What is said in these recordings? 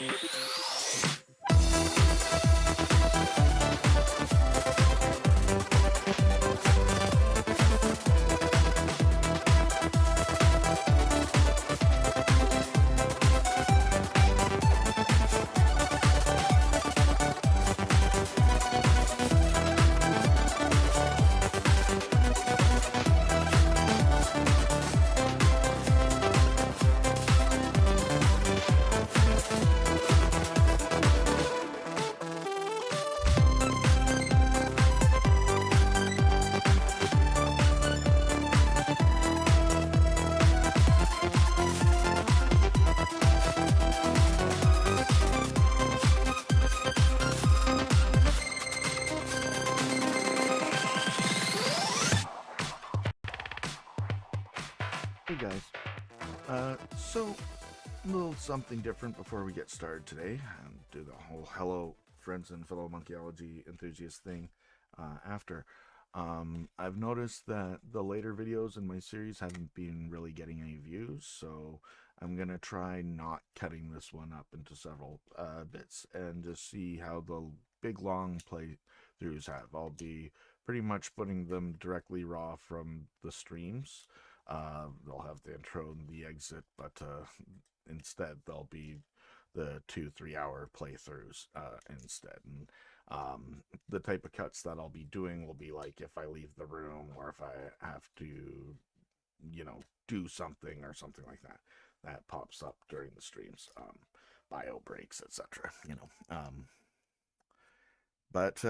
Hey guys, so a little something different before we get started today, and do the whole hello friends and fellow Monkeyology enthusiasts thing after. I've noticed that the later videos in my series haven't been really getting any views, so I'm gonna try not cutting this one up into several bits and just see how the big long playthroughs have. I'll be pretty much putting them directly raw from the streams. They'll have the intro and the exit, but instead they'll be the 2-3 hour playthroughs instead. And the type of cuts that I'll be doing will be like if I leave the room or if I have to, do something or something like that. That pops up during the streams, bio breaks, etc. But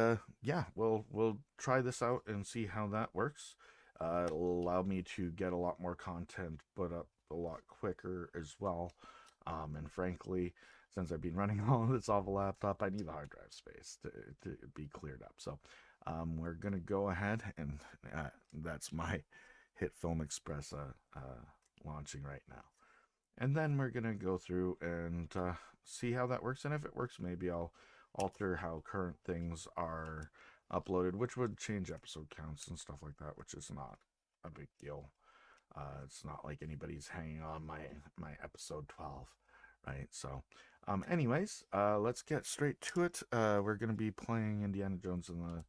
yeah, we'll try this out and see how that works. It'll allow me to get a lot more content put up a lot quicker as well. And frankly, since I've been running all of this off a laptop, I need the hard drive space to be cleared up. So we're going to go ahead, and that's my Hit Film Express launching right now. And then we're going to go through and see how that works. And if it works, maybe I'll alter how current things are uploaded, which would change episode counts and stuff like that, which is not a big deal. It's not like anybody's hanging on my episode 12, right? So anyways, let's get straight to it. We're going to be playing Indiana Jones and the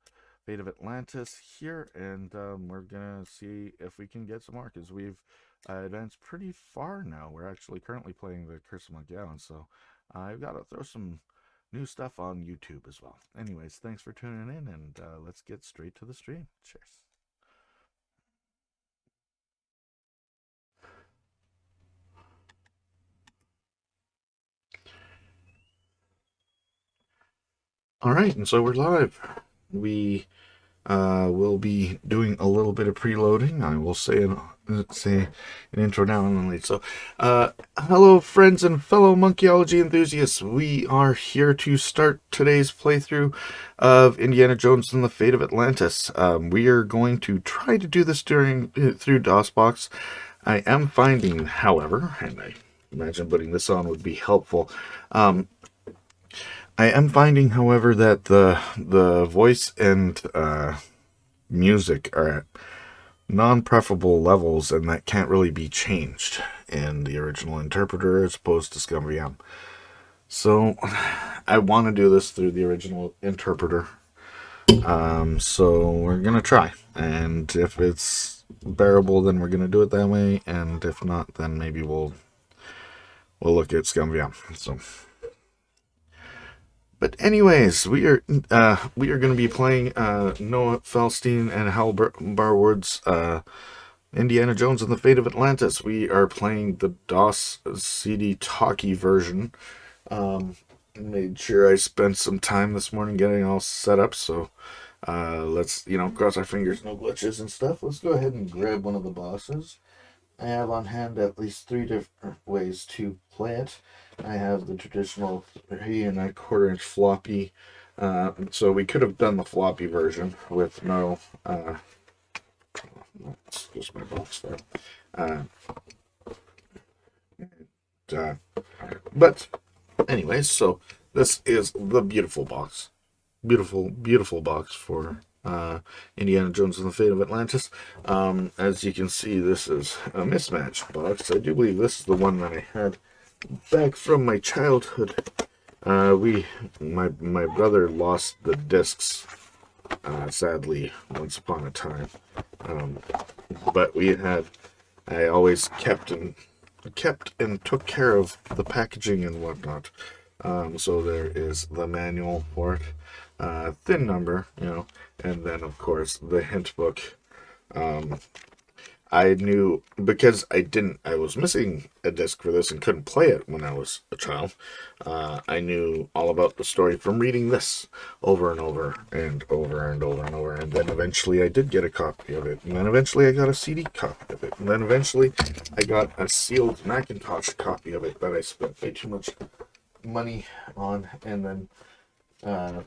Fate of Atlantis here, and we're going to see if we can get some more, because we've advanced pretty far now. We're actually currently playing the Curse of Monkeyology, so I've got to throw some new stuff on YouTube as well. Anyways, thanks for tuning in, and let's get straight to the stream. Cheers. All right, and so we're live. We will be doing a little bit of preloading. I will say an intro now and then later. So, hello, friends and fellow Monkeyology enthusiasts. We are here to start today's playthrough of Indiana Jones and the Fate of Atlantis. We are going to try to do this through DOSBox. I am finding, however, and I imagine putting this on would be helpful. I am finding, however, that the voice and music are at non-preferable levels, and that can't really be changed in the original interpreter as opposed to ScumVM. So I want to do this through the original interpreter. So we're gonna try, and if it's bearable, then we're gonna do it that way, and if not, then maybe we'll look at ScumVM. So. But anyways, we are going to be playing Noah Felstein and Hal Barwood's Indiana Jones and the Fate of Atlantis. We are playing the DOS CD talkie version. Made sure I spent some time this morning getting all set up, so let's cross our fingers, no glitches and stuff. Let's go ahead and grab one of the bosses. I have on hand at least 3 different ways to play it. I have the traditional 3 1/4 inch floppy, so we could have done the floppy version with no, that's just my box there. But anyways, so this is the beautiful box. Beautiful box for Indiana Jones and the Fate of Atlantis. As you can see, this is a mismatched box. I do believe this is the one that I had back from my childhood My brother lost the discs, sadly, once upon a time. But I always kept and took care of the packaging and whatnot. So there is the manual for it, thin number, and then of course the hint book. I knew because I was missing a disc for this and couldn't play it when I was a child. I knew all about the story from reading this over and over and over and over and over. And then eventually I did get a copy of it. And then eventually I got a CD copy of it. And then eventually I got a sealed Macintosh copy of it that I spent way too much money on. And then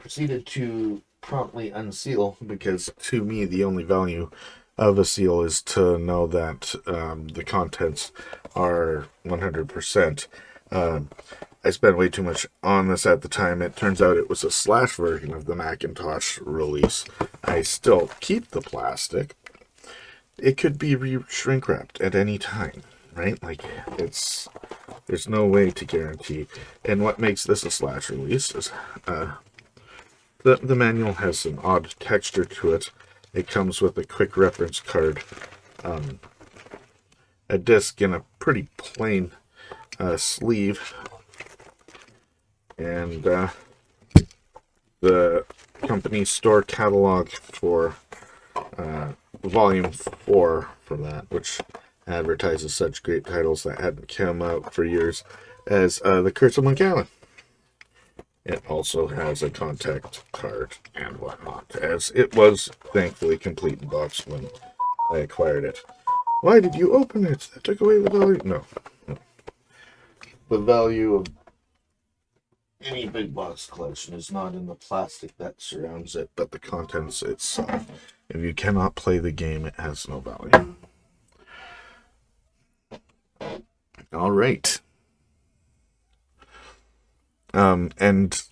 proceeded to promptly unseal, because to me the only value of a seal is to know that the contents are 100%. I spent way too much on this at the time. It turns out it was a slash version of the Macintosh release. I still keep the plastic. It could be shrink wrapped at any time, right? Like, there's no way to guarantee. And what makes this a slash release is the manual has an odd texture to it. It comes with a quick reference card, a disc in a pretty plain sleeve, and the company store catalog for volume 4 for that, which advertises such great titles that hadn't come out for years as The Curse of Monkeyology. It also has a contact card and whatnot, as it was thankfully complete in box when I acquired it. Why did you open it? That took away the value. No. The value of any big box collection is not in the plastic that surrounds it, but the contents itself. If you cannot play the game, it has no value. All right. And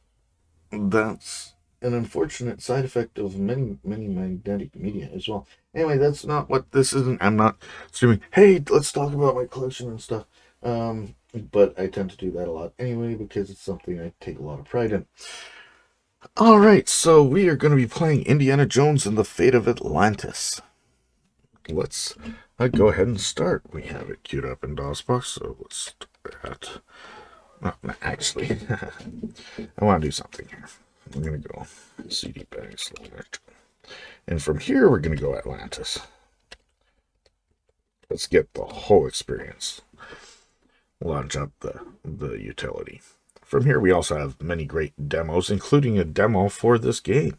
that's an unfortunate side effect of many magnetic media as well. Anyway, that's not what this is. I'm not streaming, hey, let's talk about my collection and stuff. But I tend to do that a lot anyway, because it's something I take a lot of pride in. All right, so we are going to be playing Indiana Jones and the Fate of Atlantis. Let's go ahead and start. We have it queued up in DOSBox, so let's start that. No, actually, I want to do something here. I'm going to go CD bag select. And from here, we're going to go Atlantis. Let's get the whole experience. Launch up the utility. From here, we also have many great demos, including a demo for this game,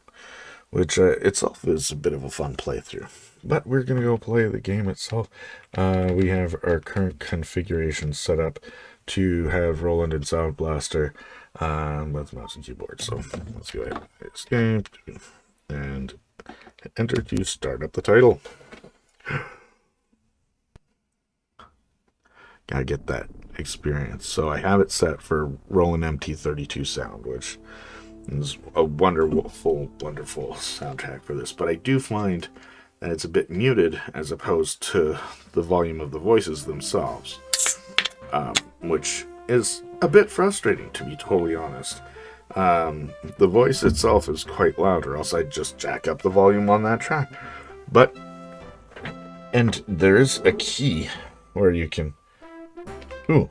which itself is a bit of a fun playthrough. But we're going to go play the game itself. We have our current configuration set up to have Roland and Sound Blaster with mouse and keyboard. So let's go ahead and escape and enter to start up the title. Gotta get that experience. So I have it set for Roland MT32 sound, which is a wonderful soundtrack for this. But I do find that it's a bit muted as opposed to the volume of the voices themselves, which is a bit frustrating, to be totally honest. The voice itself is quite loud, or else I'd just jack up the volume on that track. And there's a key where you can... Ooh.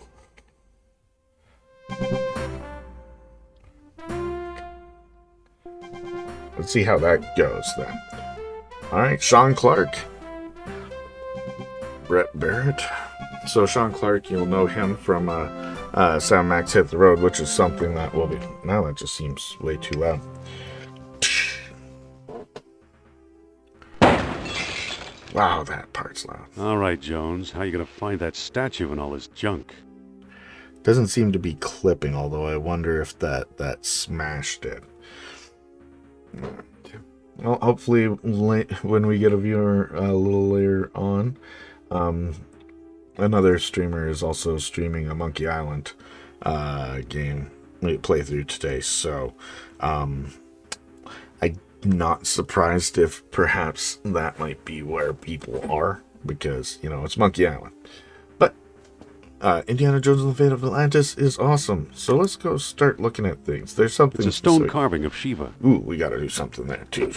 Let's see how that goes then. Alright, Sean Clark. Brett Barrett. So Sean Clark, you'll know him from Sam Max Hit the Road, which is something that will be... Now that just seems way too loud. Wow, that part's loud. All right, Jones. How you gonna find that statue and all this junk? Doesn't seem to be clipping, although I wonder if that smashed it. Well, hopefully when we get a viewer a little later on, another streamer is also streaming a Monkey Island game playthrough today, so I'm not surprised if perhaps that might be where people are, because, it's Monkey Island. But Indiana Jones and the Fate of Atlantis is awesome. So let's go start looking at things. There's something It's a stone specific. carving of Shiva. Ooh, we gotta do something there too.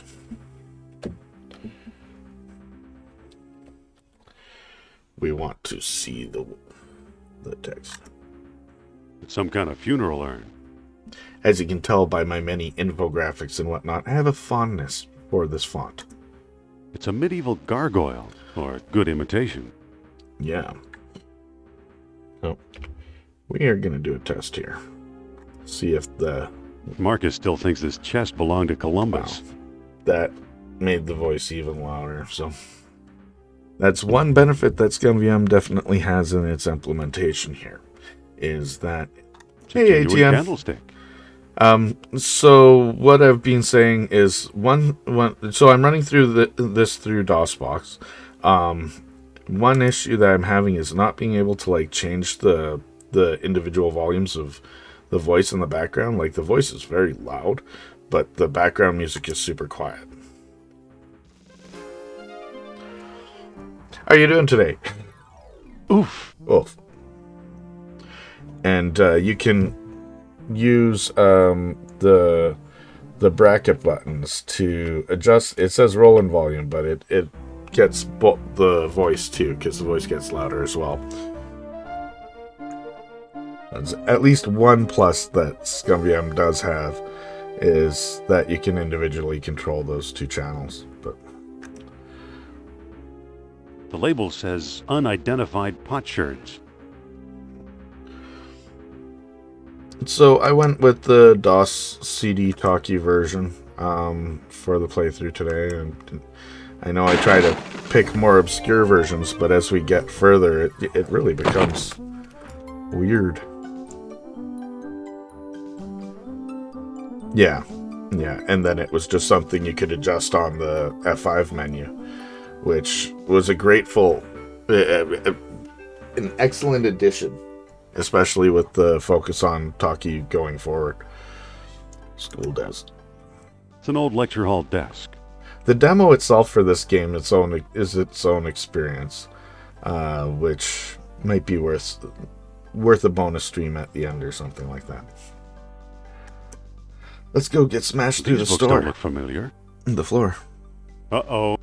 We want to see the text. It's some kind of funeral urn. As you can tell by my many infographics and whatnot, I have a fondness for this font. It's a medieval gargoyle, or good imitation. Yeah. So, we are going to do a test here. See if the... Marcus still thinks this chest belonged to Columbus. Wow. That made the voice even louder, so... That's one benefit that ScumVM definitely has in its implementation here, is that... It's a genuine candlestick. So what I've been saying is so I'm running through this through DOSBox. One issue that I'm having is not being able to like change the individual volumes of the voice in the background. Like the voice is very loud, but the background music is super quiet. How are you doing today? Oof. Oof. And you can use the bracket buttons to adjust. It says roll in volume, but it gets the voice too, because the voice gets louder as well. That's at least one plus that ScumVM does have, is that you can individually control those two channels. But The label says unidentified potsherds. so I went with the DOS CD talkie version for the playthrough today, and I know I try to pick more obscure versions, but as we get further, it really becomes weird. Yeah, and then it was just something you could adjust on the F5 menu, which was an excellent addition. Especially with the focus on talkie going forward. School desk. It's an old lecture hall desk. The demo itself for this game is its own experience, which might be worth a bonus stream at the end or something like that. Let's go get smashed through the These books store. don't look familiar. The floor. Uh-oh.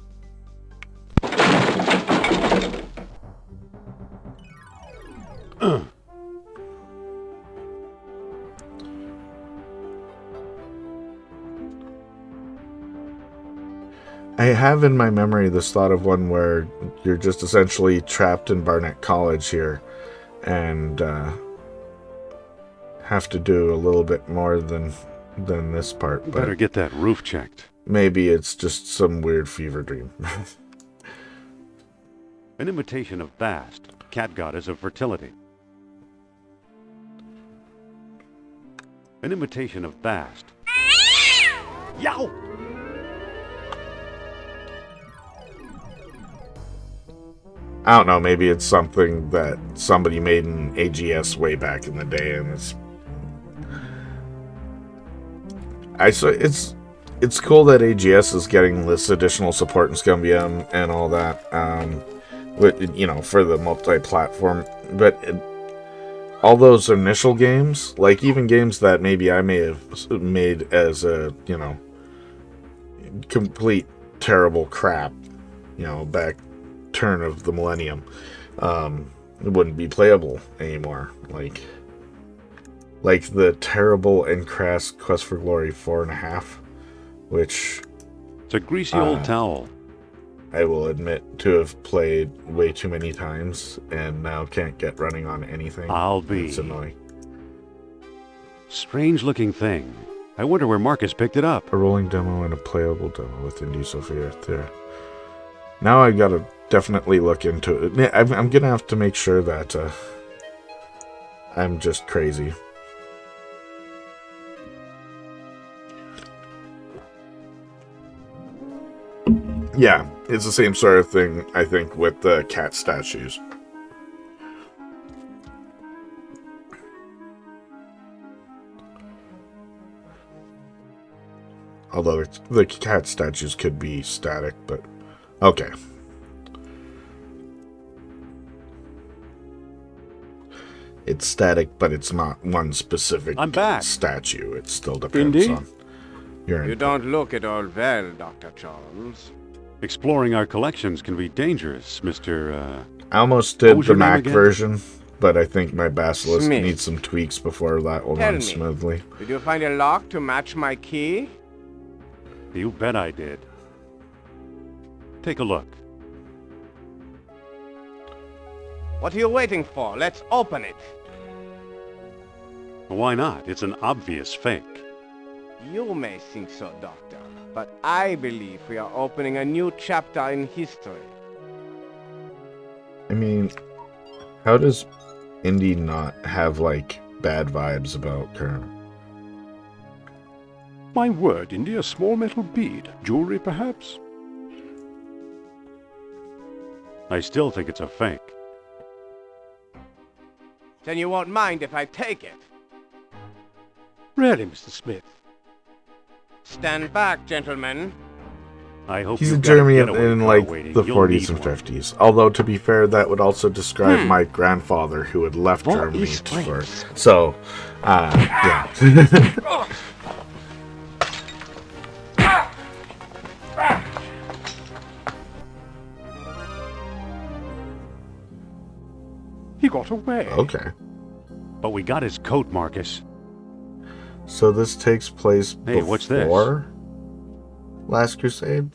I have in my memory this thought of one where you're just essentially trapped in Barnett College here and have to do a little bit more than this part. But Better get that roof checked. maybe it's just some weird fever dream. An imitation of Bast, cat goddess of fertility. An imitation of Bast. Yow! I don't know, maybe it's something that somebody made in AGS way back in the day, and it's cool that AGS is getting this additional support in ScumVM and all that, for the multi-platform. But all those initial games, like even games that maybe I may have made as a complete terrible crap, back turn of the millennium, it wouldn't be playable anymore. Like the terrible and crass Quest for Glory 4.5, which It's a greasy old towel. I will admit to have played way too many times and now can't get running on anything. I'll be. It's annoying. Strange looking thing. I wonder where Marcus picked it up. A rolling demo and a playable demo with Indie Sophia there. Now I gotta definitely look into it. I'm gonna have to make sure that I'm just crazy. Yeah, it's the same sort of thing, I think, with the cat statues. Although the cat statues could be static, but okay. it's static, but it's not one specific I'm back. statue. It still depends Indeed. on your You input. don't look at all well, Dr. Charles. Exploring our collections can be dangerous, Mr. I almost What did was the your name Mac again? version, but I think my Basilisk Smith. needs some tweaks before that will Tell run me. smoothly. Did you find a lock to match my key? You bet I did. Take a look. What are you waiting for? Let's open it. Why not? It's an obvious fake. You may think so, Doctor, but I believe we are opening a new chapter in history. I mean, how does Indy not have, like, bad vibes about Kern? My word, Indy, a small metal bead. Jewelry, perhaps? I still think it's a fake. Then you won't mind if I take it. Really, Mr. Smith? Stand back, gentlemen. I hope He's a you've got a Jeremy getaway in car like waiting. the You'll 40s need and one. 50s. Although, to be fair, that would also describe my grandfather who had left What Germany is for. France? So, yeah. He got away. Okay. But we got his coat, Marcus. So this takes place Hey, what's this? before Last Crusade?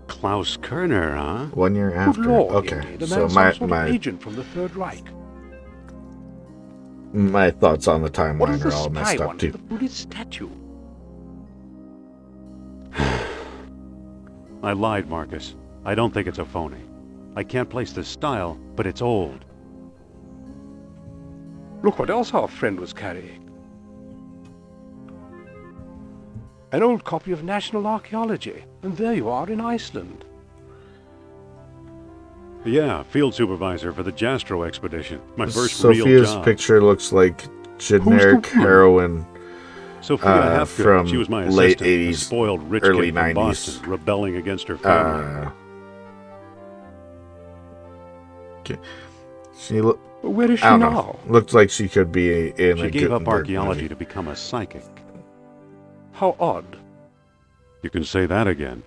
Klaus Kerner, huh? 1 year Good after. Lord, Okay. Indy. The So man's my some sort of agent from the Third Reich. my thoughts on the What timeline is are the all spy messed up want too. with the Buddhist statue? I lied, Marcus. I don't think it's a phony. I can't place the style, but it's old. Look what else our friend was carrying. An old copy of National Archaeology. And there you are in Iceland. Yeah, field supervisor for the Jastro expedition. My first real Sophia's job. picture looks like generic woman? heroine. Sophia Hapgood. from She was my late assistant, a 80s, spoiled rich early kid from 90s. Boston, rebelling against her family. Okay. She look. Where is she I don't now? know. Looks like she could be in She a gave up Gutenberg archaeology movie. to become a psychic. How odd. You can say that again.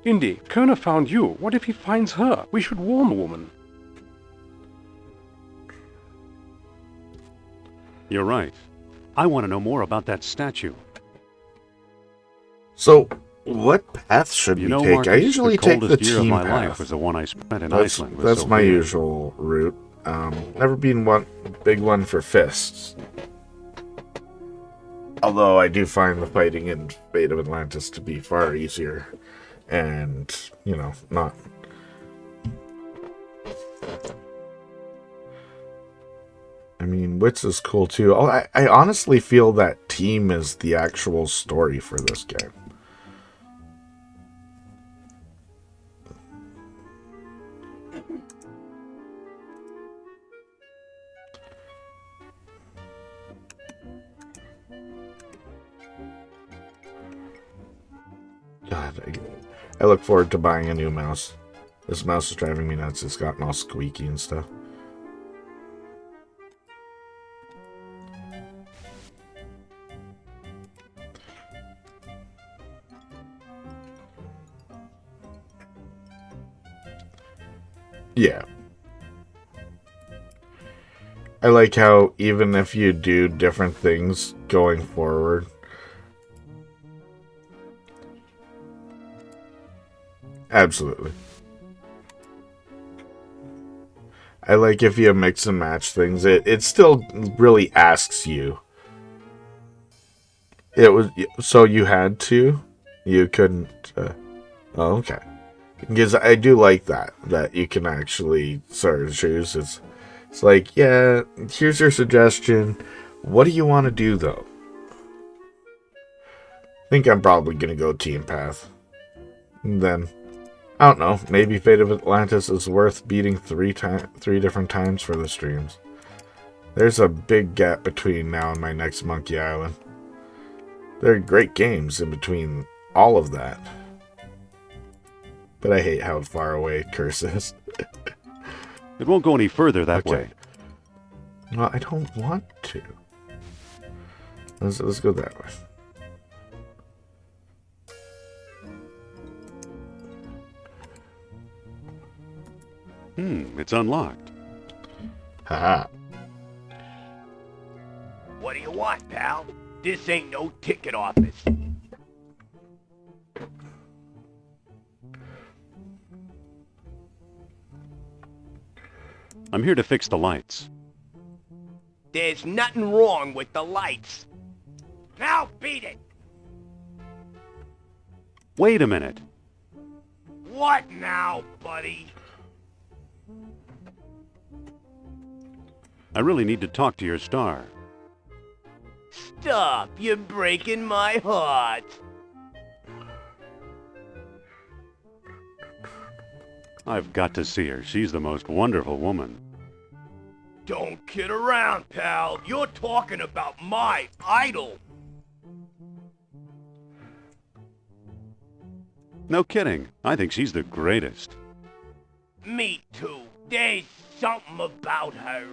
Indy, Kerner found you. What if he finds her? We should warn the woman. You're right. I want to know more about that statue. So, what path should You we know, take? Marcus, I usually the take the coldest year of team my life path. was the one I spent in That's Iceland with that's my Sophia. usual route. Never been one big one for fists. Although I do find the fighting in Fate of Atlantis to be far easier, and not. I mean, Wits is cool too. I honestly feel that team is the actual story for this game. God, I look forward to buying a new mouse. This mouse is driving me nuts. It's gotten all squeaky and stuff. Yeah. I like how even if you do different things going forward, absolutely. I like if you mix and match things, it still really asks you. It was so you had to, you couldn't. Oh, okay. Because I do like that you can actually sort of choose. It's like, yeah, here's your suggestion. What do you want to do though? I think I'm probably gonna go team path. And then I don't know. Maybe Fate of Atlantis is worth beating three different times for the streams. There's a big gap between now and my next Monkey Island. There are great games in between all of that. But I hate how far away Curse is. It won't go any further that Okay. way. Well, I don't want to. Let's go that way. It's unlocked. Haha. What do you want, pal? This ain't no ticket office. I'm here to fix the lights. There's nothing wrong with the lights. Now beat it! Wait a minute. What now, buddy? I really need to talk to your star. Stop! You're breaking my heart. I've got to see her. She's the most wonderful woman. Don't kid around, pal. You're talking about my idol. No kidding. I think she's the greatest. Me too. There's something about her.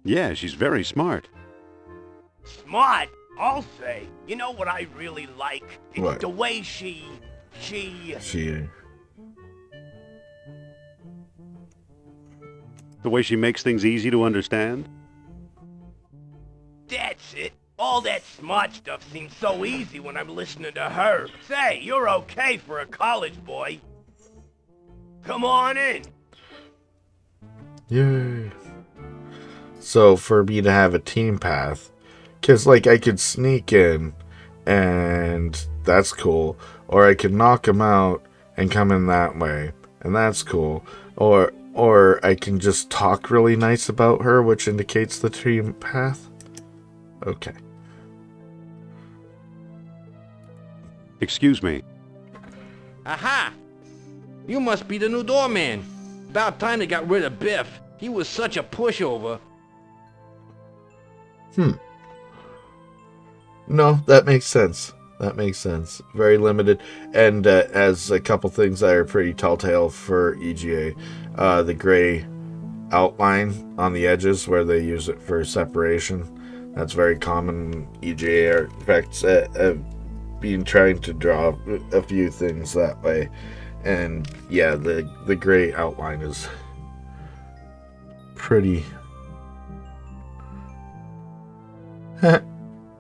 Yeah, she's very smart. Smart, I'll say. You know what I really like? It's What? the way she... The way she makes things easy to understand. That's it. All that smart stuff seems so easy when I'm listening to her. Say, you're okay for a college boy. Come on in. Yay. So for me to have a team path, because like I could sneak in and that's cool, or I could knock him out and come in that way and that's cool, or I can just talk really nice about her, which indicates the team path. Okay. Excuse me. Aha! You must be the new doorman. About time they got rid of Biff. He was such a pushover. No, that makes sense. That makes sense. Very limited. And as a couple things that are pretty telltale for EGA, the gray outline on the edges where they use it for separation. That's very common in EGA artifacts. I've been trying to draw a few things that way. And yeah, the gray outline is pretty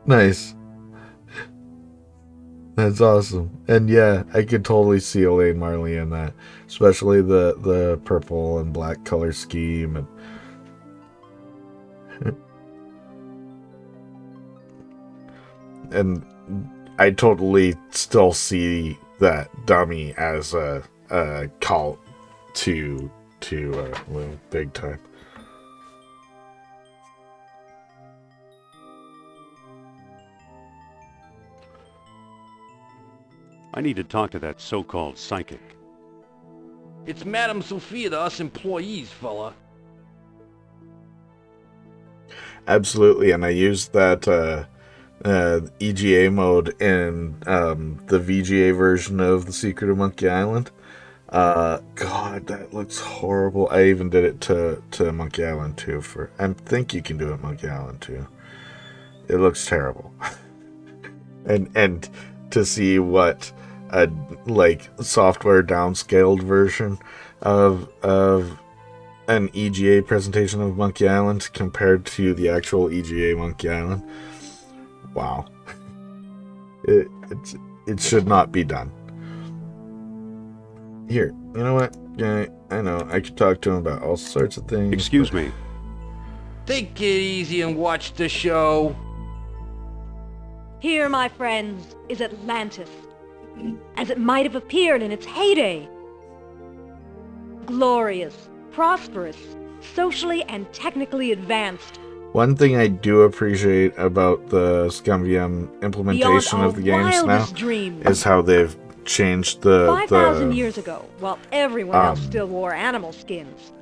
nice. That's awesome. And yeah, I could totally see Elaine Marley in that. Especially the purple and black color scheme. And I totally still see that dummy as a call to well, big time. I need to talk to that so-called psychic. It's Madame Sophia to us employees, fella. Absolutely, and I used that EGA mode in the VGA version of The Secret of Monkey Island. God, that looks horrible. I even did it to Monkey Island 2 I think you can do it Monkey Island 2. It looks terrible. and to see what a like software downscaled version of an EGA presentation of Monkey Island compared to the actual EGA Monkey Island. Wow. It should not be done. Here, you know what? Yeah, I know. I could talk to him about all sorts of things. Excuse me. Take it easy and watch the show. Here, my friends, is Atlantis, as it might have appeared in its heyday. Glorious, prosperous, socially and technically advanced. One thing I do appreciate about the ScumVM implementation of the games now dreams. is how they've changed the 5,000 years ago, while everyone else still wore animal skins.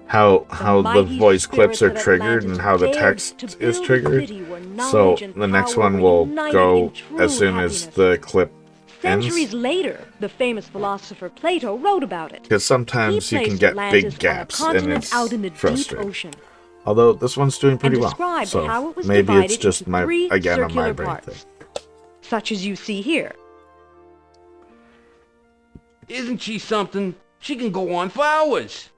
how the mighty voice clips are spirits of triggered and Atlantis how the dared text to is build a triggered. city where So knowledge and the next power one were will united go in true as soon as happiness. the clip Centuries later, the famous philosopher Plato wrote about it. Because sometimes you can get big gaps, and it's out in the deep frustrating. ocean. Although this one's doing pretty And well, described so how it was maybe it's divided just into my 3 again a my circular brain parts, thing. such as you see here. Isn't she something? She can go on for hours.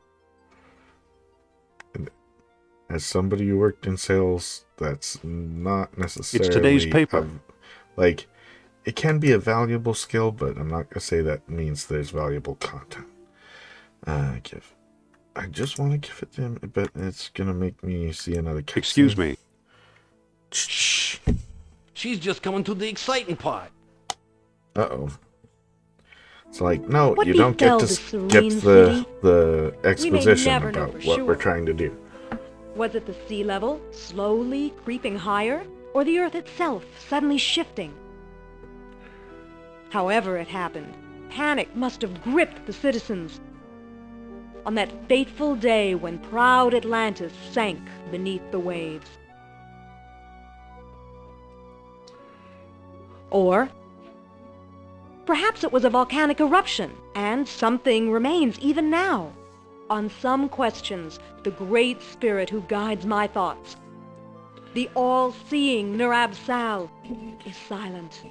As somebody who worked in sales, that's not necessarily It's today's paper. Like, it can be a valuable skill, but I'm not gonna say that means there's valuable content. I just want to give it to him, but it's gonna make me see another cutscene. Excuse me. Shh. She's just coming to the exciting part. Uh-oh. It's like, no, What you don't get befell to the skip serene the exposition never know about for what sure. we're trying to do. Was it the sea level slowly creeping higher, or the Earth itself suddenly shifting? However it happened, panic must have gripped the citizens on that fateful day when proud Atlantis sank beneath the waves. Or perhaps it was a volcanic eruption, and something remains even now. On some questions, the great spirit who guides my thoughts, the all-seeing Nurab Sal, is silent.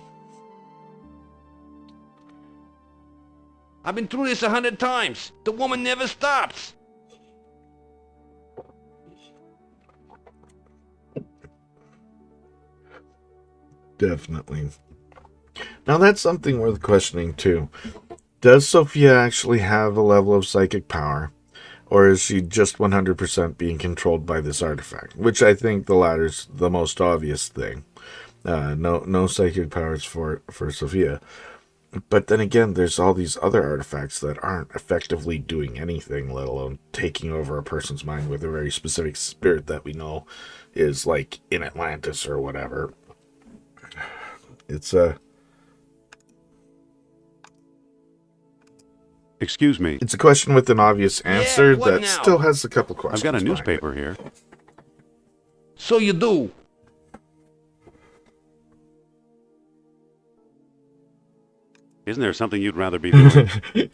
I've been through this 100 times. The woman never stops. Definitely. Now that's something worth questioning too. Does Sophia actually have a level of psychic power? Or is she just 100% being controlled by this artifact? Which I think the latter's the most obvious thing. No psychic powers for Sophia. But then again, there's all these other artifacts that aren't effectively doing anything, let alone taking over a person's mind with a very specific spirit that we know is like in Atlantis or whatever. It's Excuse me. It's a question with an obvious answer what that now? still has a couple questions. I've got a behind newspaper here. So you do. Isn't there something you'd rather be doing? it.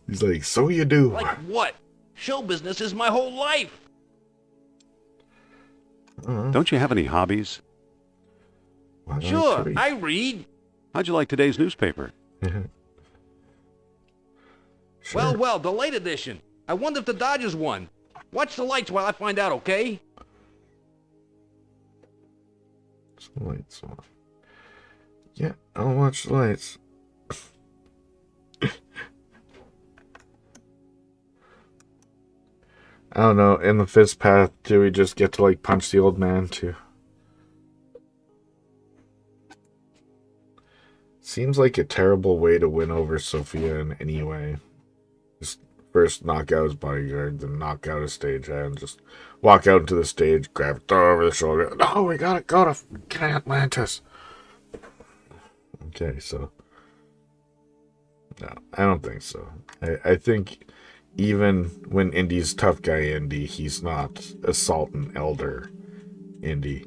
He's like, so you do. Like what? Show business is my whole life. Don't you have any hobbies? Well, Sure, actually- I read. How'd you like today's newspaper? Sure. Well, the late edition. I wonder if the Dodgers won. Watch the lights while I find out, okay? Some lights on. Yeah, I'll watch the lights. I don't know, in the fifth path, do we just get to, like, punch the old man, too? Seems like a terrible way to win over Sophia in any way. Just first knock out his bodyguard, then knock out his stagehand, just walk out into the stage, grab it, throw it over the shoulder. No, we gotta go to fucking Atlantis. Okay, so... No, I don't think so. I think... Even when Indy's tough guy Indy, he's not a Sultan Elder Indy.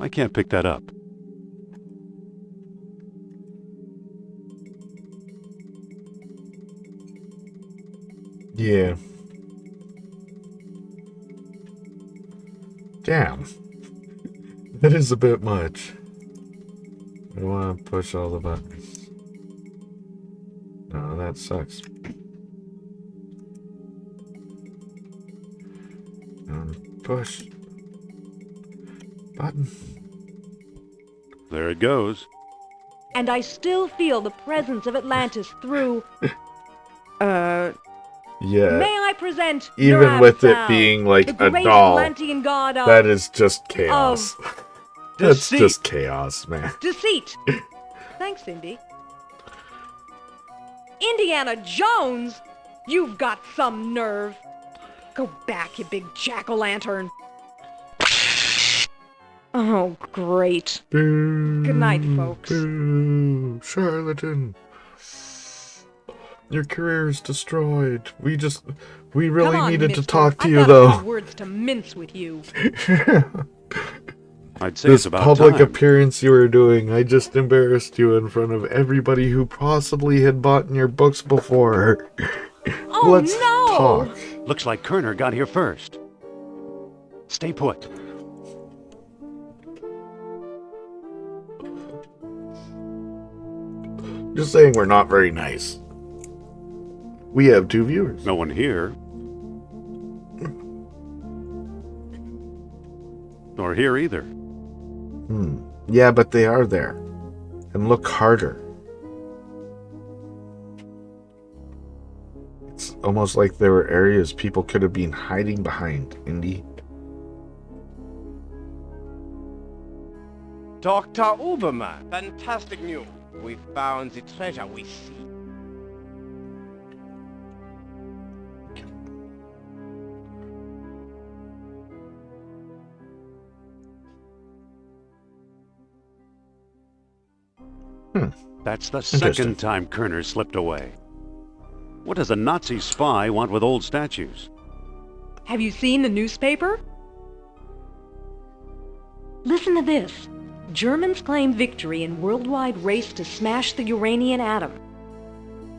I can't pick that up. Yeah. Damn. That is a bit much. I want to push all the buttons. No, that sucks. Push. Button. There it goes. And I still feel the presence of Atlantis through... Yeah. May I present Even Nurab with it Sal, being like the a great doll, Atlantean god of that is just chaos. That's Deceit. just chaos, man. deceit. Thanks, Indy. Indiana Jones? You've got some nerve. Go back, you big jack-o'-lantern. Oh, great. Boo, Good night, folks. Boo, charlatan. Your career is destroyed. We really Come on, needed to mister. talk to I've you, got a though. few words to mince with you. I'd say This it's about public time. appearance you were doing, I just embarrassed you in front of everybody who possibly had bought your books before. Oh, Let's no! talk. Looks like Kerner got here first. Stay put. Just saying we're not very nice. We have 2 viewers. No one here. Nor here either. Yeah, but they are there. And look harder. It's almost like there were areas people could have been hiding behind, Indy. Dr. Uberman, fantastic news. We found the treasure we seek. That's the Interesting. second time Kerner slipped away. What does a Nazi spy want with old statues? Have you seen the newspaper? Listen to this. Germans claim victory in worldwide race to smash the uranium atom.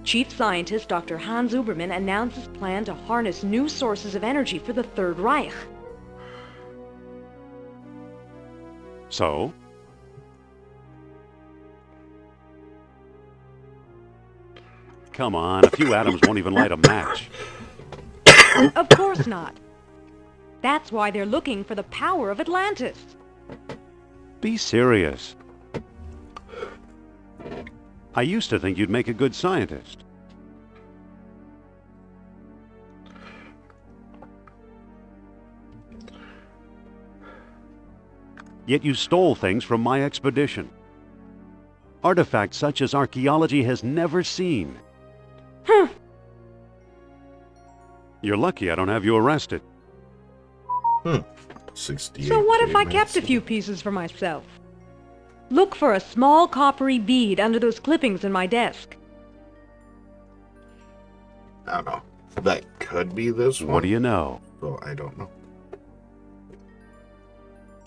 Chief scientist Dr. Hans Uberman announces plan to harness new sources of energy for the Third Reich. So? Come on, a few atoms won't even light a match. Of course not. That's why they're looking for the power of Atlantis. Be serious. I used to think you'd make a good scientist. Yet you stole things from my expedition. Artifacts such as archaeology has never seen. You're lucky I don't have you arrested. 68. So what if I minutes. kept a few pieces for myself? Look for a small coppery bead under those clippings in my desk. I don't know. That could be this one. What do you know? Well, I don't know.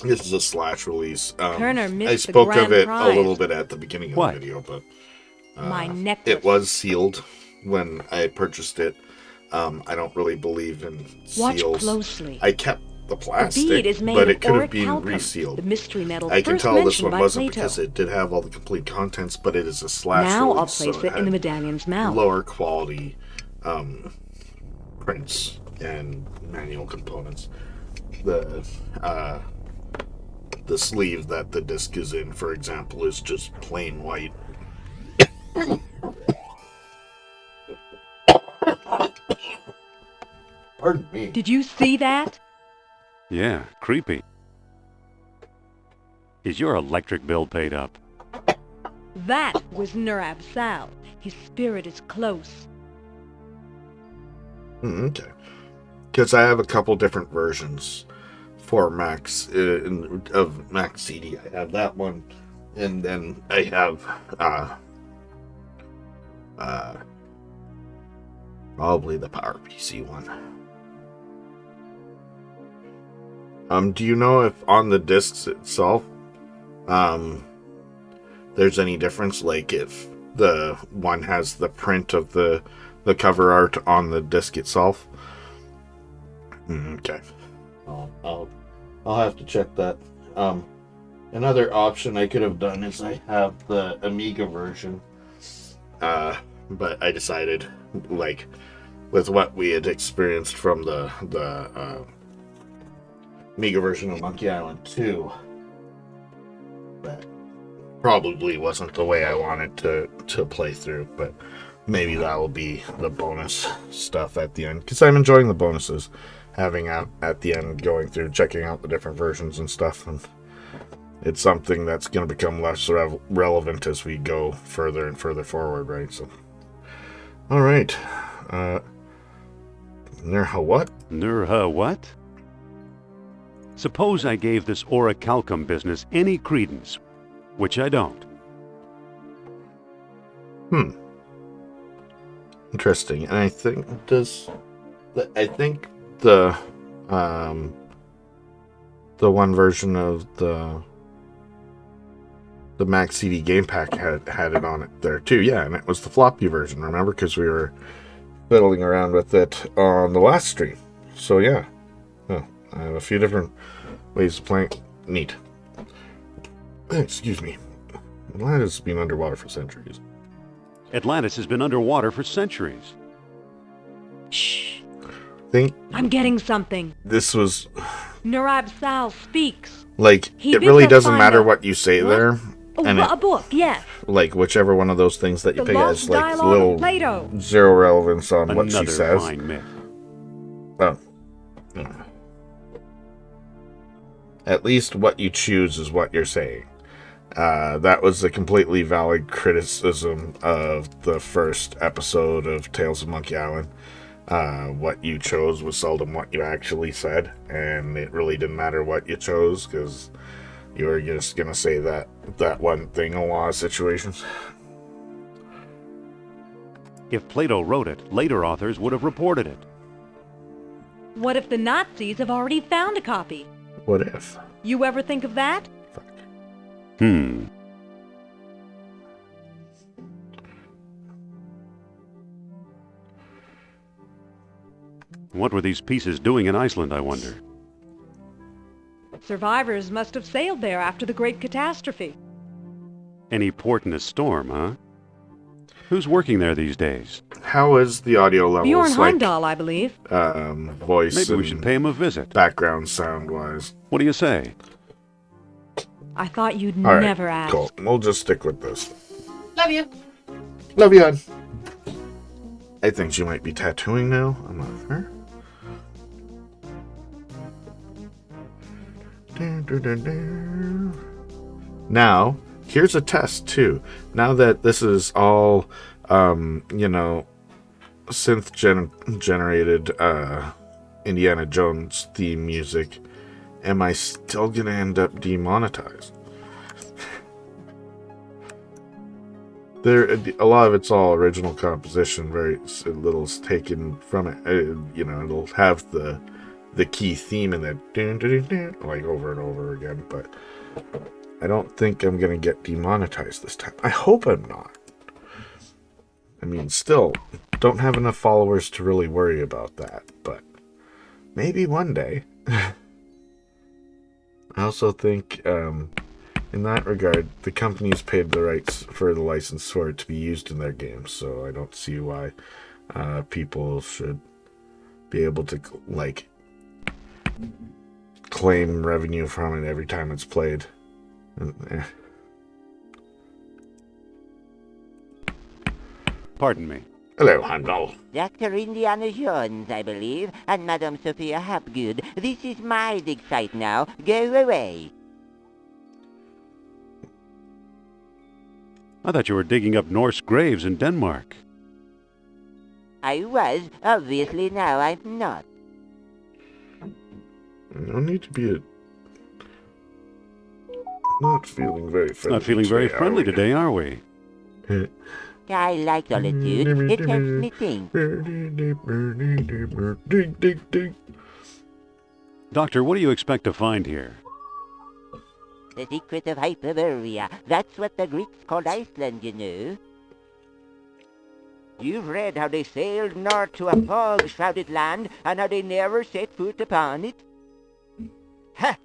This is a slash release. Kerner missed I the spoke of grand it prize. a little bit at the beginning of What? the video, but My necklace. it was sealed when I purchased it. I don't really believe in Watch seals. closely. I kept the The plastic, bead is made but of it could have been orichalcum, resealed. the mystery metal I can first tell this mentioned one by wasn't Plato. because it did have all the complete contents, but it is a slash Now I'll release, place so it in the had medallion's mouth. lower quality prints and manual components. The sleeve that the disc is in, for example, is just plain white. Pardon me. Did you see that? Yeah, creepy. Is your electric bill paid up? That was Nur Absal. His spirit is close. Okay. Because I have a couple different versions for Max of Max CD. I have that one, and then I have probably the PowerPC one. Do you know if on the discs itself, there's any difference? Like if the one has the print of the cover art on the disc itself? Okay. I'll have to check that. Another option I could have done is I have the Amiga version, but I decided, like, with what we had experienced from the Amiga version of Monkey Island 2, that probably wasn't the way I wanted to play through, but maybe that will be the bonus stuff at the end, because I'm enjoying the bonuses, having out at the end, going through, checking out the different versions and stuff, and it's something that's going to become less relevant as we go further and further forward, right? So, all right. Nurha what? Nurha what? Suppose I gave this orichalcum business any credence, which I don't. Interesting. And I think the the one version of the Max CD game pack had it on it there too. Yeah, and it was the floppy version. Remember, because we were fiddling around with it on the last stream. So yeah, oh, I have a few different ways of playing. Neat. Excuse me. Atlantis has been underwater for centuries. Atlantis has been underwater for centuries. Shh. Think I'm getting something. this was Nurab Sal speaks. like He it bids really us doesn't find matter a- what you say What? there, Oh, and a book, yes. like whichever one of those things that you The pick Lost has like Dialogue of little Plato. zero relevance on what she Another says. fine myth. Oh. At least what you choose is what you're saying. That was a completely valid criticism of the first episode of Tales of Monkey Island. What you chose was seldom what you actually said, and it really didn't matter what you chose because you were just gonna say that one thing in a lot of situations. If Plato wrote it, later authors would have reported it. What if the Nazis have already found a copy? What if? You ever think of that? Hmm. What were these pieces doing in Iceland, I wonder? Survivors must have sailed there after the Great Catastrophe. Any port in a storm, huh? Who's working there these days? How is the audio Bjorn levels like Heimdall, I believe. voice Maybe we and should pay him a visit. background sound wise? What do you say? I thought you'd All right, never ask. cool. We'll just stick with this. Love you. Love you, hon. I think she might be tattooing now. I'm not sure. Now, here's a test too. Now that this is all, synth generated Indiana Jones theme music, am I still gonna end up demonetized? A lot of it's all original composition. Very little's taken from it. It'll have the key theme in that like over and over again. But I don't think I'm gonna get demonetized this time. I hope I'm not. I mean, still don't have enough followers to really worry about that. But maybe one day. I also think. In that regard, the companies paid the rights for the license for it to be used in their games, so I don't see why people should be able to claim revenue from it every time it's played. Pardon me. Hello, Heimdall. Dr. Indiana Jones, I believe, and Madame Sophia Hapgood. This is my dig site now. Go away. I thought you were digging up Norse graves in Denmark. I was. Obviously now I'm not. No need to be not feeling very friendly. Not feeling very today, friendly are we? today, are we? I like solitude. It helps me think. Doctor, what do you expect to find here? The secret of Hyperborea. That's what the Greeks called Iceland, you know. You've read how they sailed north to a fog-shrouded land, and how they never set foot upon it? Ha!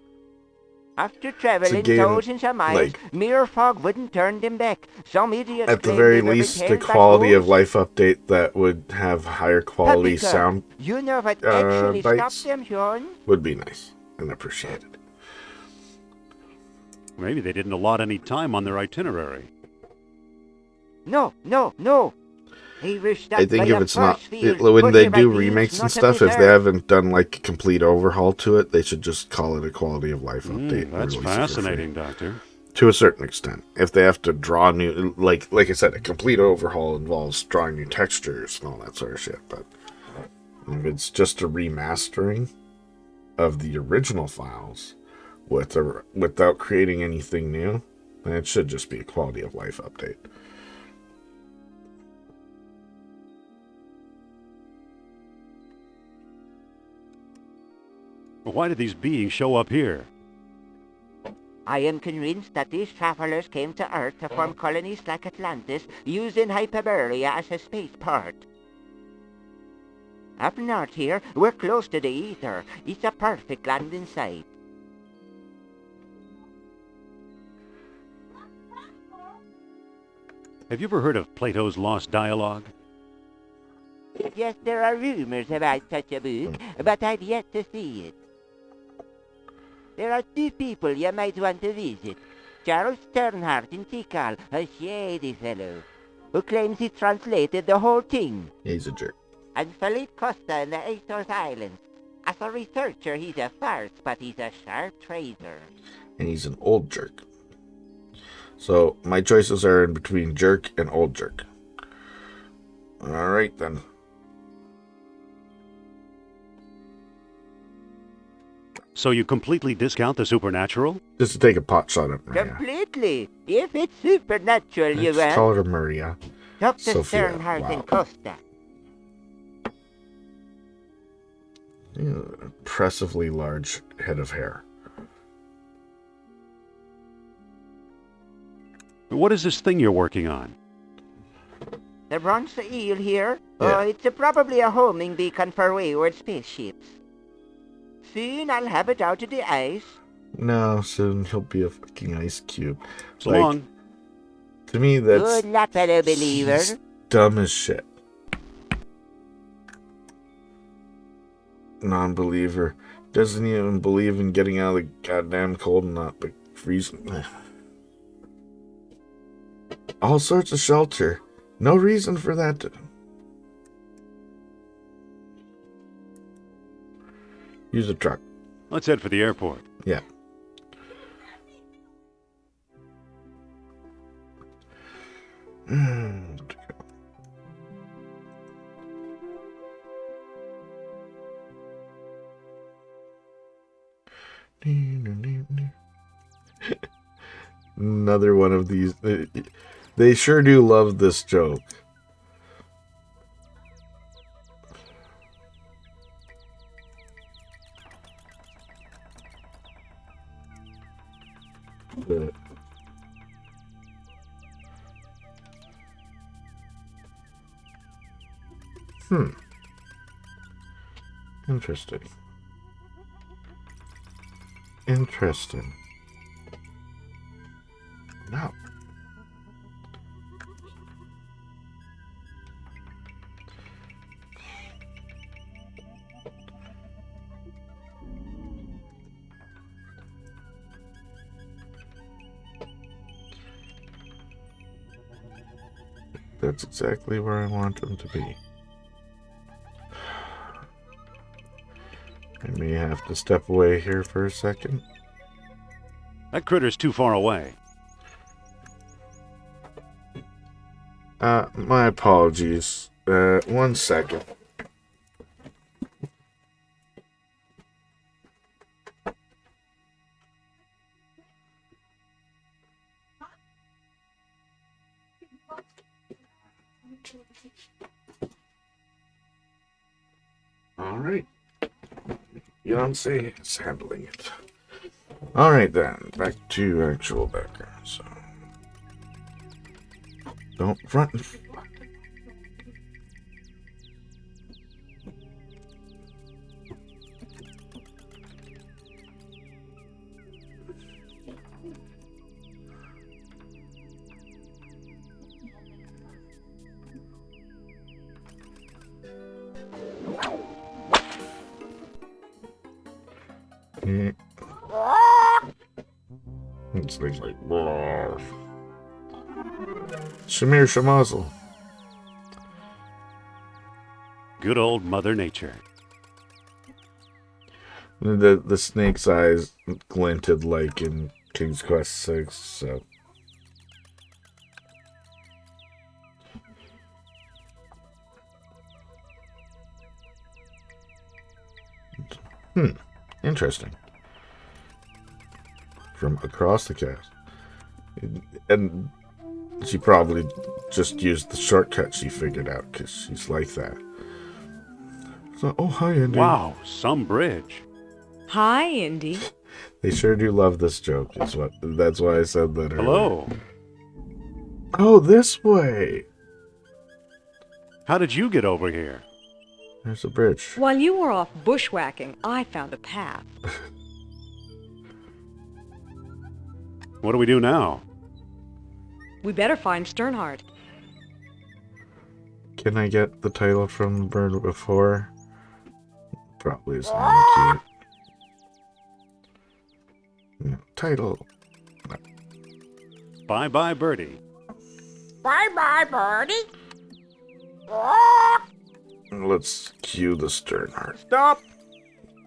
After traveling game, thousands of miles, mere fog wouldn't turn them back. Some idiots At the claimed very they were least, a repelled by quality of ghosts. life update that would have higher quality Puppy girl, sound You know what actually bites. stopped them, Sean? would be nice and appreciated. Maybe they didn't allot any time on their itinerary. No. They were stopped I think by if a it's not force field, when they put there do by remakes beings and not stuff, of if this they earth. haven't done like a complete overhaul to it, they should just call it a quality of life update. and That's release it for free. fascinating, Doctor. To a certain extent. If they have to draw new, like I said, a complete overhaul involves drawing new textures and all that sort of shit. But if it's just a remastering of the original files without creating anything new, then it should just be a quality of life update. Why did these beings show up here? I am convinced that these travelers came to Earth to form colonies like Atlantis, using Hyperborea as a spaceport. Up north here, we're close to the ether. It's a perfect landing site. Have you ever heard of Plato's Lost Dialogue? Yes, there are rumors about such a book, but I've yet to see it. There are 2 people you might want to visit. Charles Sternhardt in Tikal, a shady fellow, who claims he translated the whole thing. He's a jerk. And Philippe Costa in the Azores Islands. As a researcher, he's a farce, but he's a sharp trader. And he's an old jerk. So my choices are in between jerk and old jerk. Alright then. So you completely discount the supernatural? Just to take a pot shot at Maria. Completely. If it's supernatural, you Let's will. call her Maria. Dr. Sophia, Sternhardt wow. and Costa. Impressively large head of hair. What is this thing you're working on? The bronze eel here? Yeah. Oh, it's probably a homing beacon for wayward spaceships. Soon I'll have it out of the ice. No, soon he'll be a fucking ice cube. So long. To me, that's Good luck, fellow believer. just dumb as shit. Non-believer. Doesn't even believe in getting out of the goddamn cold and not freezing. All sorts of shelter. No reason for that. Use a truck. Let's head for the airport. Yeah. Another one of these. They sure do love this joke. Interesting. Interesting. No. That's exactly where I want them to be. I may have to step away here for a second. That critter's too far away. My apologies. 1 second. Alright. Beyonce is handling it. Alright then, back to actual background. So don't front and fuck. It's things like Shamir Shamazel. Good old Mother Nature. The snake's eyes glinted like in King's Quest 6, so. Interesting. From across the cast. And she probably just used the shortcut she figured out, because she's like that. So, oh, hi, Andy. Wow, some bridge. Hi, Indy. They sure do love this joke. That's why I said that earlier. Hello. Oh, this way. How did you get over here? There's a bridge. While you were off bushwhacking, I found a path. What do we do now? We better find Sternhardt. Can I get the title from the bird before? Probably is not cute. No, title. Bye-bye, Birdie. Bye-bye, birdie. Let's cue the Sternhardt. Stop!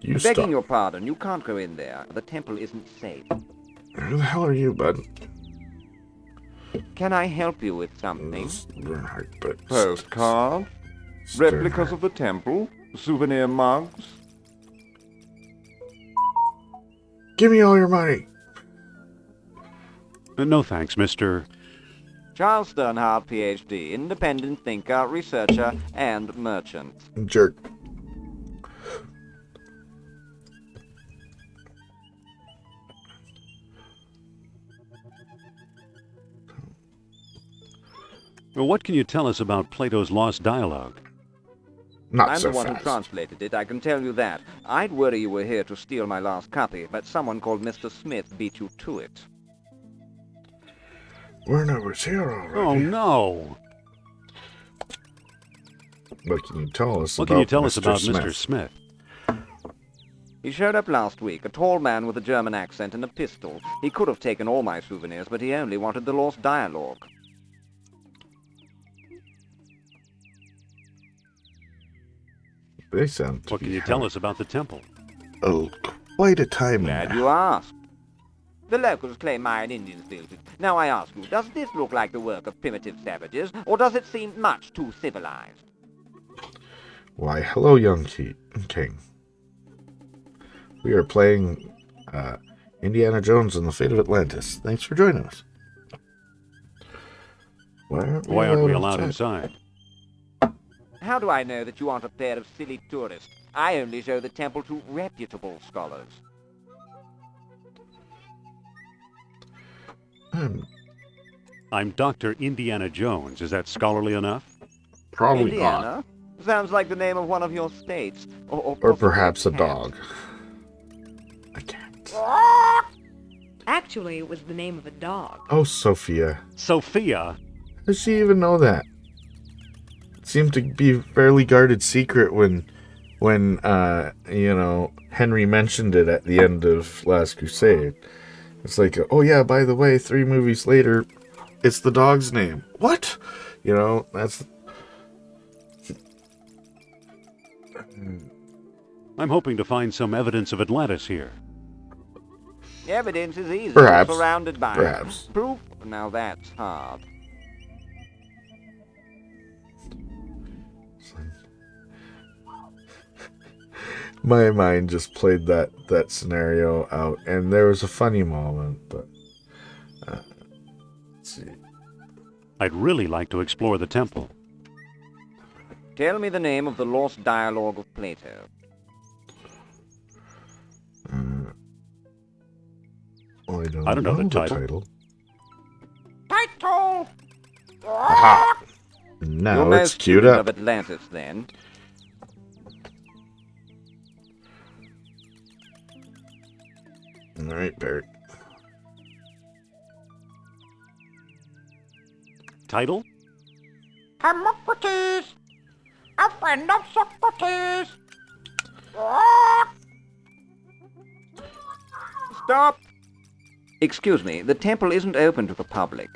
You Begging stop. your pardon, you can't go in there. The temple isn't safe. Who the hell are you, bud? Can I help you with something? Sternhardt, but Postcard? Replicas of the temple? Souvenir mugs? Give me all your money. No thanks, Mr. Charles Sternhardt, Ph.D., independent thinker, researcher, and merchant. Jerk. Well, what can you tell us about Plato's lost dialogue? Not I'm so the one fast. who translated it, I can tell you that. I'd worry you were here to steal my last copy, but someone called Mr. Smith beat you to it. Werner was here already. Oh, no. What can you tell us What about can you tell us Mr. about Smith? Mr. Smith? He showed up last week, a tall man with a German accent and a pistol. He could have taken all my souvenirs, but he only wanted the lost dialogue. They sound to What be can you tell us about the temple? quite a time Glad there. you asked. The locals claim Mayan Indians built it. Now I ask you, does this look like the work of primitive savages, or does it seem much too civilized? Why, hello, young king. We are playing Indiana Jones and the Fate of Atlantis. Thanks for joining us. Why Why aren't we allowed inside? How do I know that you aren't a pair of silly tourists? I only show the temple to reputable scholars. I'm Dr. Indiana Jones. Is that scholarly enough? Probably Indiana? Sounds like the name of one of your states. Or not. Or perhaps a cat. dog. A cat. Actually, it was the name of a dog. Oh, Sophia. Sophia? How does she even know that? It seemed to be a fairly guarded secret when Henry mentioned it at the end of Last Crusade. It's like, oh yeah, by the way, 3 movies later, it's the dog's name. What? That's... I'm hoping to find some evidence of Atlantis here. Evidence is easy. Perhaps. You're surrounded by it. Perhaps. Proof? Now that's hard. My mind just played that scenario out, and there was a funny moment, but... let's see. I'd really like to explore the temple. Tell me the name of the lost dialogue of Plato. Well, I don't know the title. Title! Aha! Now You're no it's queued student up. of Atlantis, then. Alright, Barrett. Title? Hermocrates! A friend of Socrates! Stop! Excuse me, the temple isn't open to the public.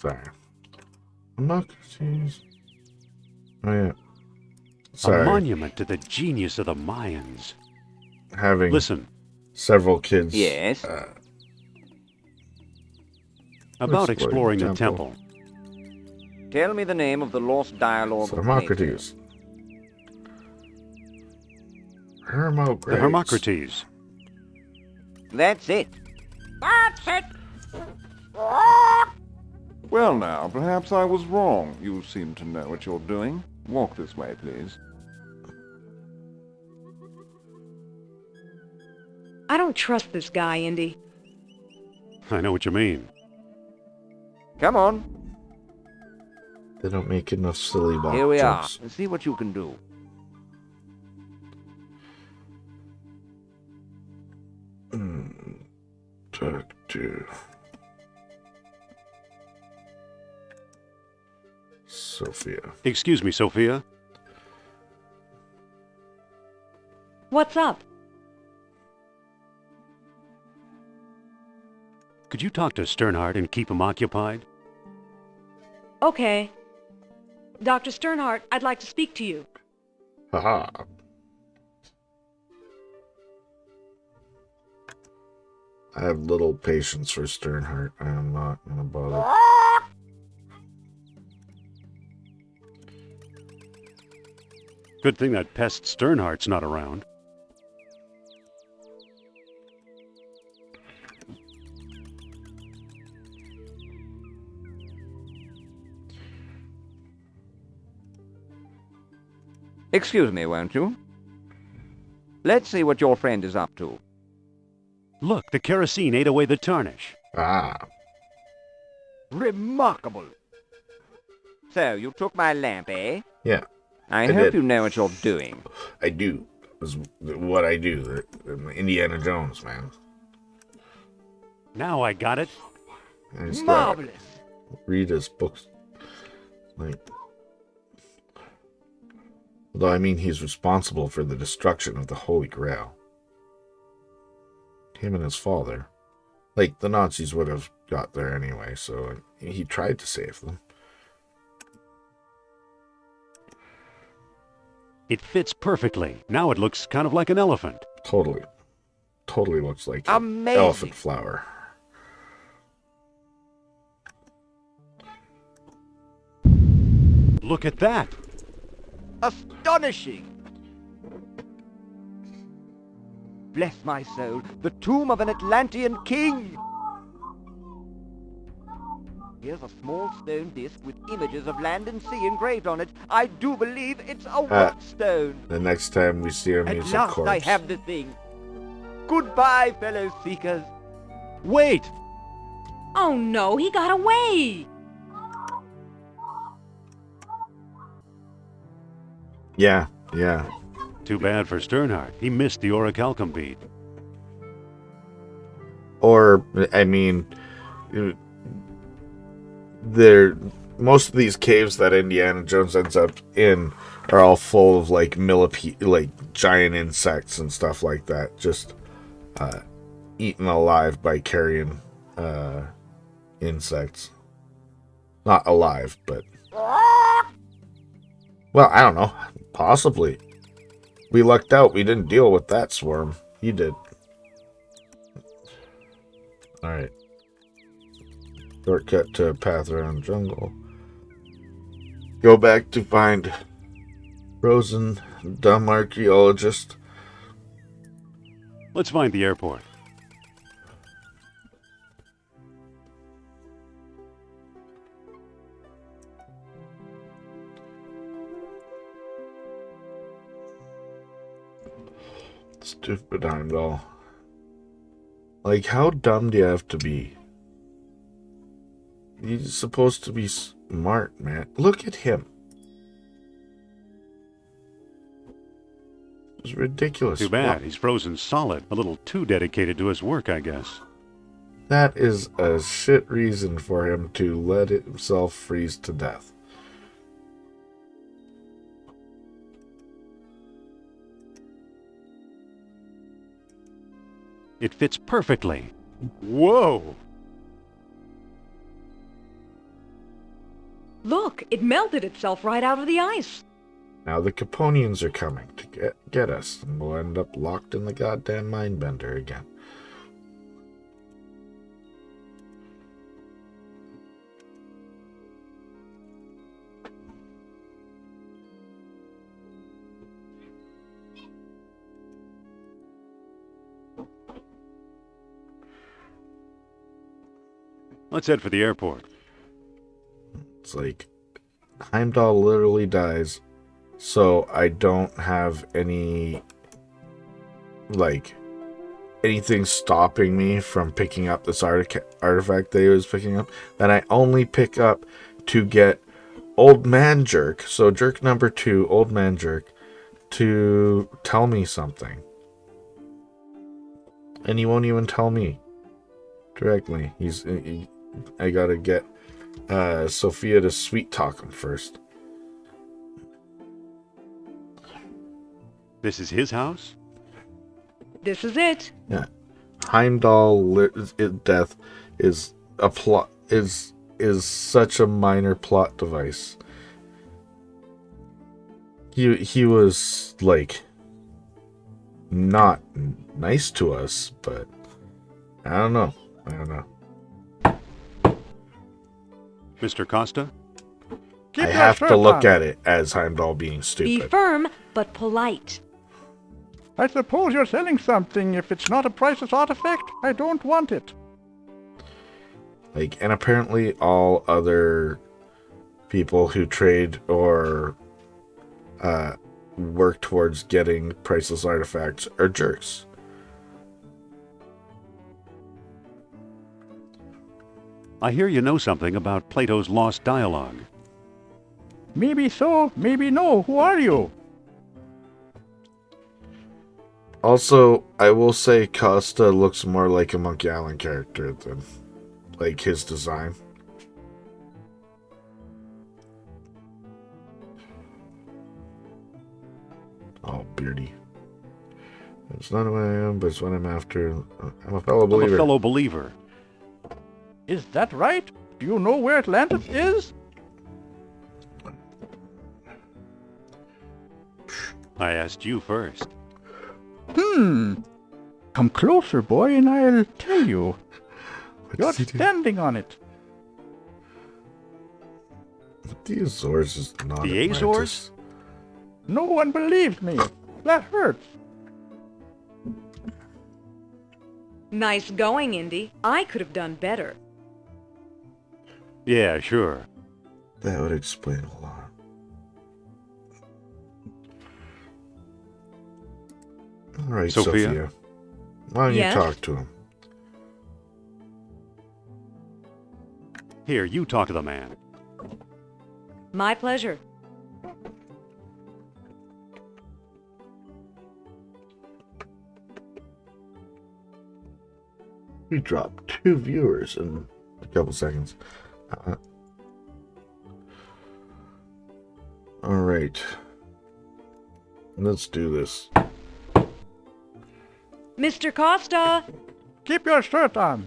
Sorry. Democracies. Oh, yeah. A Sorry. monument to the genius of the Mayans. Having Listen, several kids. Yes. About Exploring exploring the the temple. Tell me the name of the lost dialogue of Plato. Hermocrates. The Hermocrates. Hermocrates. That's it. That's it. Well now, perhaps I was wrong. You seem to know what you're doing. Walk this way, please. I don't trust this guy, Indy. I know what you mean. Come on. They don't make enough silly box Here we jokes. are. See what you can do. Talk to Sophia. Excuse me, Sophia. What's up? Could you talk to Sternhardt and keep him occupied? Okay. Dr. Sternhardt, I'd like to speak to you. Haha. I have little patience for Sternhardt. I am not gonna bother. Good thing that pest Sternhardt's not around. Excuse me, won't you? Let's see what your friend is up to. Look, the kerosene ate away the tarnish. Ah. Remarkable. So, you took my lamp, eh? Yeah, I I hope did. you know what you're doing. I do. Is what I do. Indiana Jones, man. Now I got it. I just Marvelous. read his books. Like, although I mean, he's responsible for the destruction of the Holy Grail. Him and his father. Like, the Nazis would have got there anyway, so he tried to save them. It fits perfectly. Now it looks kind of like an elephant. Totally. Totally looks like an Amazing. elephant flower. Look at that. Astonishing! Bless my soul, the tomb of an Atlantean king! Here's a small stone disc with images of land and sea engraved on it. I do believe it's a whetstone. The next time we see him, At he's a last corpse. I have the thing. Goodbye, fellow seekers. Wait! Oh no, he got away! Yeah. Too bad for Sternhardt. He missed the orichalcum bead. Or, I mean, most of these caves that Indiana Jones ends up in are all full of like millipede, like giant insects and stuff like that, just eaten alive by carrion insects. Not alive, but well, I don't know. Possibly. We lucked out. We didn't deal with that swarm. He did. Alright. Shortcut to a path around the jungle. Go back to find Rosen, dumb archaeologist. Let's find the airport. Stupid Heimdall. Like, how dumb do you have to be? He's supposed to be smart, man. Look at him. It's ridiculous. Too bad. What? He's frozen solid. A little too dedicated to his work, I guess. That is a shit reason for him to let himself freeze to death. It fits perfectly. Whoa! Look, it melted itself right out of the ice. Now the Caponians are coming to get us, and we'll end up locked in the goddamn Mindbender again. Let's head for the airport. It's like Heimdall literally dies, so I don't have any, like, anything stopping me from picking up this artifact that he was picking up. That I only pick up to get Old Man Jerk, so Jerk number 2, Old Man Jerk, to tell me something. And he won't even tell me directly. I gotta get Sophia to sweet talk him first. This is his house? This is it. Yeah, Heimdall's death is a plot. Is such a minor plot device. He was like not nice to us, but I don't know. Mr. Costa? I have to look at it as Heimdall being Be stupid. firm, but polite. I suppose you're selling something. If it's not a priceless artifact, I don't want it. Like, and apparently all other people who trade or work towards getting priceless artifacts are jerks. I hear you know something about Plato's lost dialogue. Maybe so, maybe no. Who are you? Also, I will say Costa looks more like a Monkey Island character than like his design. Oh, beardy. It's not who I am, but it's what I'm after. I'm a fellow believer. I'm a fellow believer. Is that right? Do you know where Atlantis is? I asked you first. Come closer, boy, and I'll tell you. You're standing on it. The Azores is not The Atlantis. Azores? No one believes me. That hurts. Nice going, Indy. I could have done better. Yeah, sure. That would explain a lot. All right, Sophia. Why don't Yes? you talk to him? Here, you talk to the man. My pleasure. We dropped 2 viewers in a couple seconds. All right. Let's do this. Mr. Costa! Keep your shirt on.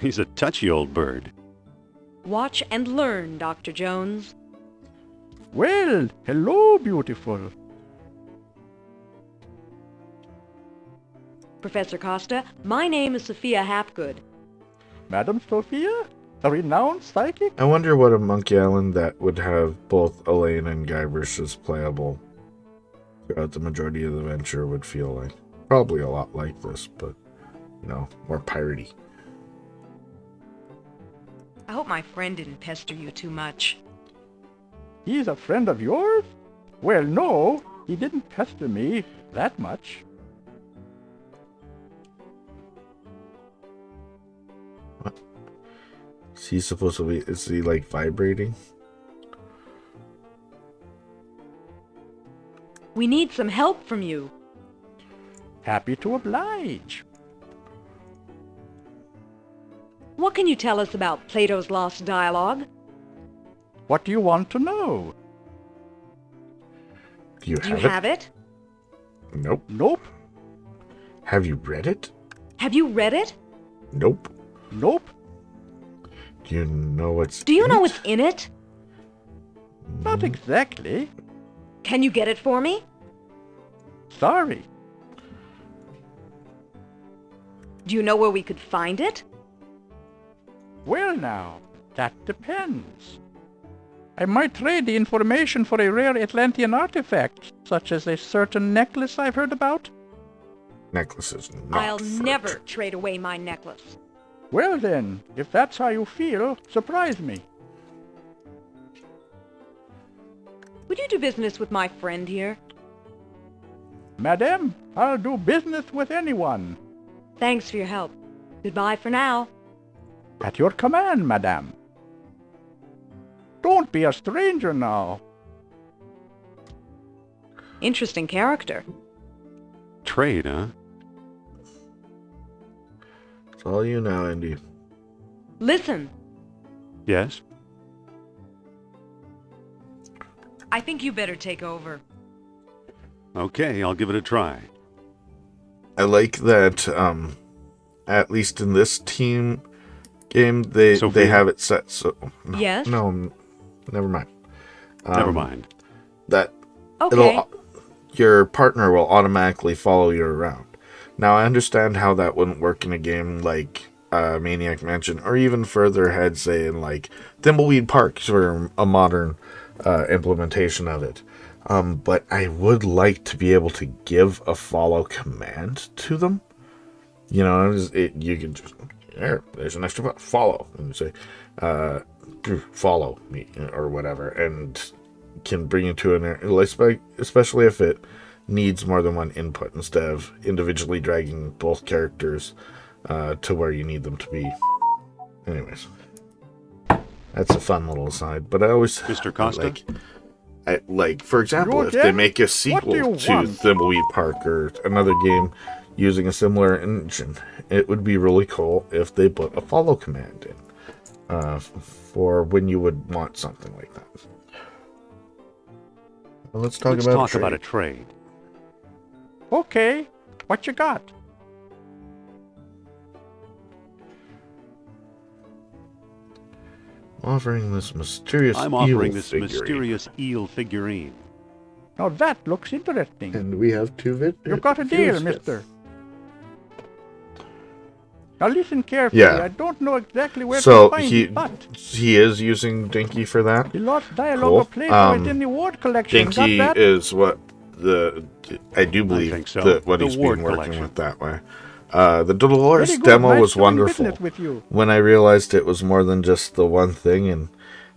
He's a touchy old bird. Watch and learn, Dr. Jones. Well, hello, beautiful. Professor Costa, my name is Sophia Hapgood. Madam Sophia? A renowned psychic? I wonder what a Monkey Island that would have both Elaine and Guybrush as playable throughout the majority of the venture would feel like. Probably a lot like this, but, you know, more piratey. I hope my friend didn't pester you too much. He's a friend of yours? Well, no, he didn't pester me that much. What? Is he supposed to be, is he like vibrating? We need some help from you. Happy to oblige. What can you tell us about Plato's lost dialogue? What do you want to know? Do you Do you have it? have it? Nope. Nope, Have you read it? Have you read it? Nope. nope. Do you know what's Do you in know it? what's in it? Not exactly. Can you get it for me? Sorry. Do you know where we could find it? Well now, that depends. I might trade the information for a rare Atlantean artifact, such as a certain necklace I've heard about. Necklaces. Not I'll fruit. never trade away my necklace. Well then, if that's how you feel, surprise me. Would you do business with my friend here? Madame, I'll do business with anyone. Thanks for your help. Goodbye for now. At your command, madame. Don't be a stranger now. Interesting character. Trade, huh? It's all you now, Indy. Listen, Yes? I think you better take over. Okay, I'll give it a try. I like that, at least in this team game, they Sophia? have it set so... Yes? No, never mind. Never mind. That Okay. your partner will automatically follow you around. Now, I understand how that wouldn't work in a game like Maniac Mansion, or even further ahead, say, in like Thimbleweed Park, or a modern implementation of it. But I would like to be able to give a follow command to them. You know, you can just, there's an extra button, follow, and you say, follow me, or whatever, and can bring you to an, especially if it needs more than one input, instead of individually dragging both characters to where you need them to be. Anyways, that's a fun little aside, but I always... Mr. Costa? Like, for example, You if they again? make a What do sequel you to want? Thimbleweed Park or another game using a similar engine, it would be really cool if they put a follow command in for when you would want something like that. Well, let's talk about a trade. Okay, what you got? Offering this mysterious I'm eel offering this figurine. mysterious eel figurine. Now that looks interesting. And we have two You've got a deal, mister. Now listen carefully. Yeah. I don't know exactly where So to find he it, but he is using Dinky for that. the lost dialogue Cool. of Plato is in the Ward collection. Dinky got that? is what I do believe think so. that what The he's Ward been working collection. with that way. The Dolores Very good. demo Nice was doing wonderful. business with you. When I realized it was more than just the one thing and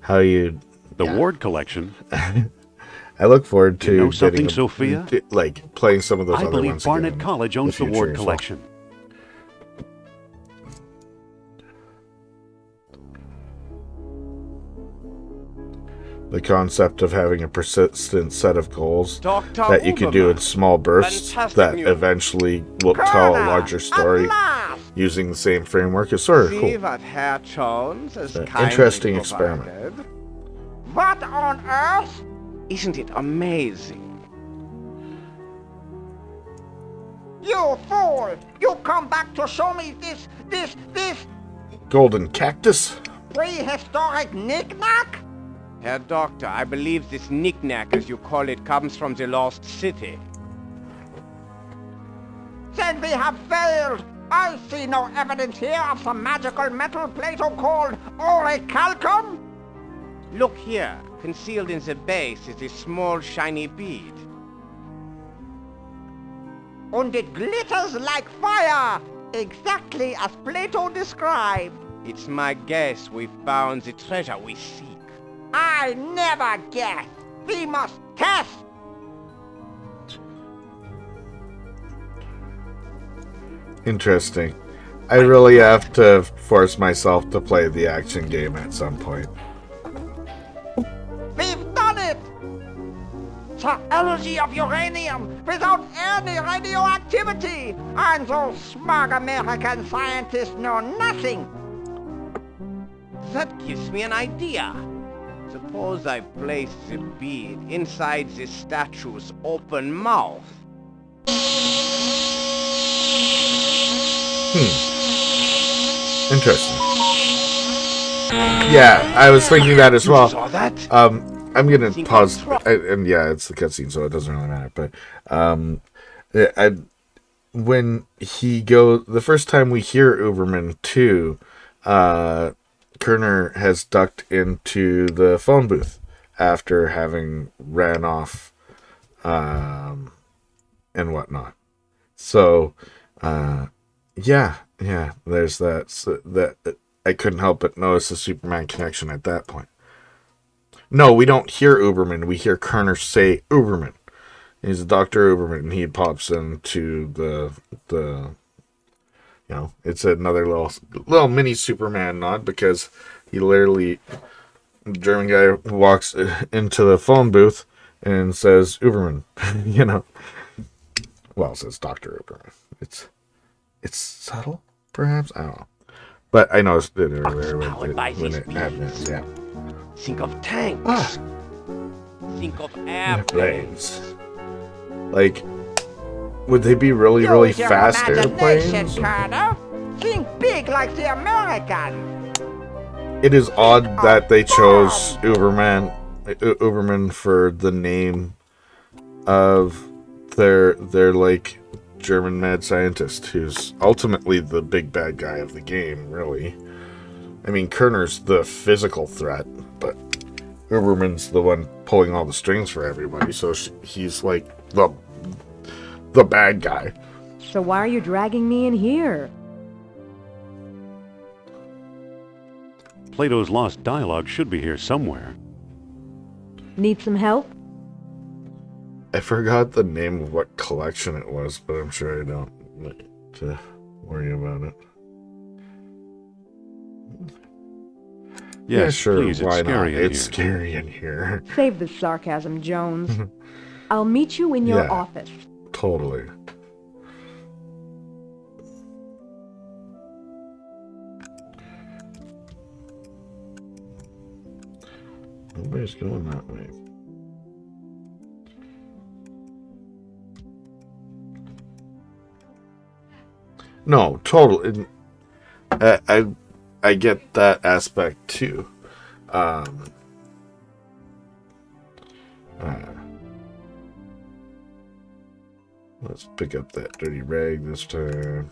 how you... The Ward collection. I look forward to You know something, getting Sophia? like playing some of those I other believe ones Barnet again College in owns the future Ward as well. collection. The concept of having a persistent set of goals Dr. that you can do in small bursts Fantastic that news. eventually will tell a Colonel, larger story at last! using the same framework is sort of See cool. what Herr Jones has An kindly interesting experiment. provided? What on earth? Isn't it amazing? You fool! You come back to show me this Golden cactus? prehistoric knick-knack? Herr Doctor, I believe this knick-knack, as you call it, comes from the lost city. Then we have failed. I see no evidence here of some magical metal Plato called orichalcum. Look here. Concealed in the base is a small shiny bead. And it glitters like fire, exactly as Plato described. It's my guess we found the treasure we seek. I never guess. We must test. Interesting. I really have to force myself to play the action game at some point. We've done it! The energy of uranium without any radioactivity! And those smug American scientists know nothing! That gives me an idea. Suppose I place the bead inside the statue's open mouth. Interesting. Yeah, I was thinking that as well. You saw that? I'm gonna pause, and yeah, it's the cutscene, so it doesn't really matter. But when he goes, the first time we hear Uberman too, Kerner has ducked into the phone booth after having ran off, and whatnot. So, yeah, there's that. So that I couldn't help but notice the Superman connection at that point. No, we don't hear Uberman. We hear Kerner say Uberman. He's Dr. Uberman, and he pops into the it's another little mini Superman nod, because he literally, the German guy walks into the phone booth and says Uberman, Well, it says Dr. Uberman. It's subtle, perhaps? I don't know. But I noticed it earlier when it happens, yeah. Think of tanks. Think of airplanes. Like, would they be really fast airplanes? Think big like the American. It is odd that they chose Uberman for the name of their like German mad scientist, who's ultimately the big bad guy of the game, really. I mean, Kerner's the physical threat, but Uberman's the one pulling all the strings for everybody, so he's like the bad guy. So why are you dragging me in here? Plato's Lost Dialogue should be here somewhere. Need some help? I forgot the name of what collection it was, but I'm sure I don't need to worry about it. Yes, yeah, sure, please, why it's not? scary in It's here. scary in here. Save the sarcasm, Jones. I'll meet you in your Yeah. office. Totally. Nobody's going that way. No, totally. I get that aspect too. Let's pick up that dirty rag this time.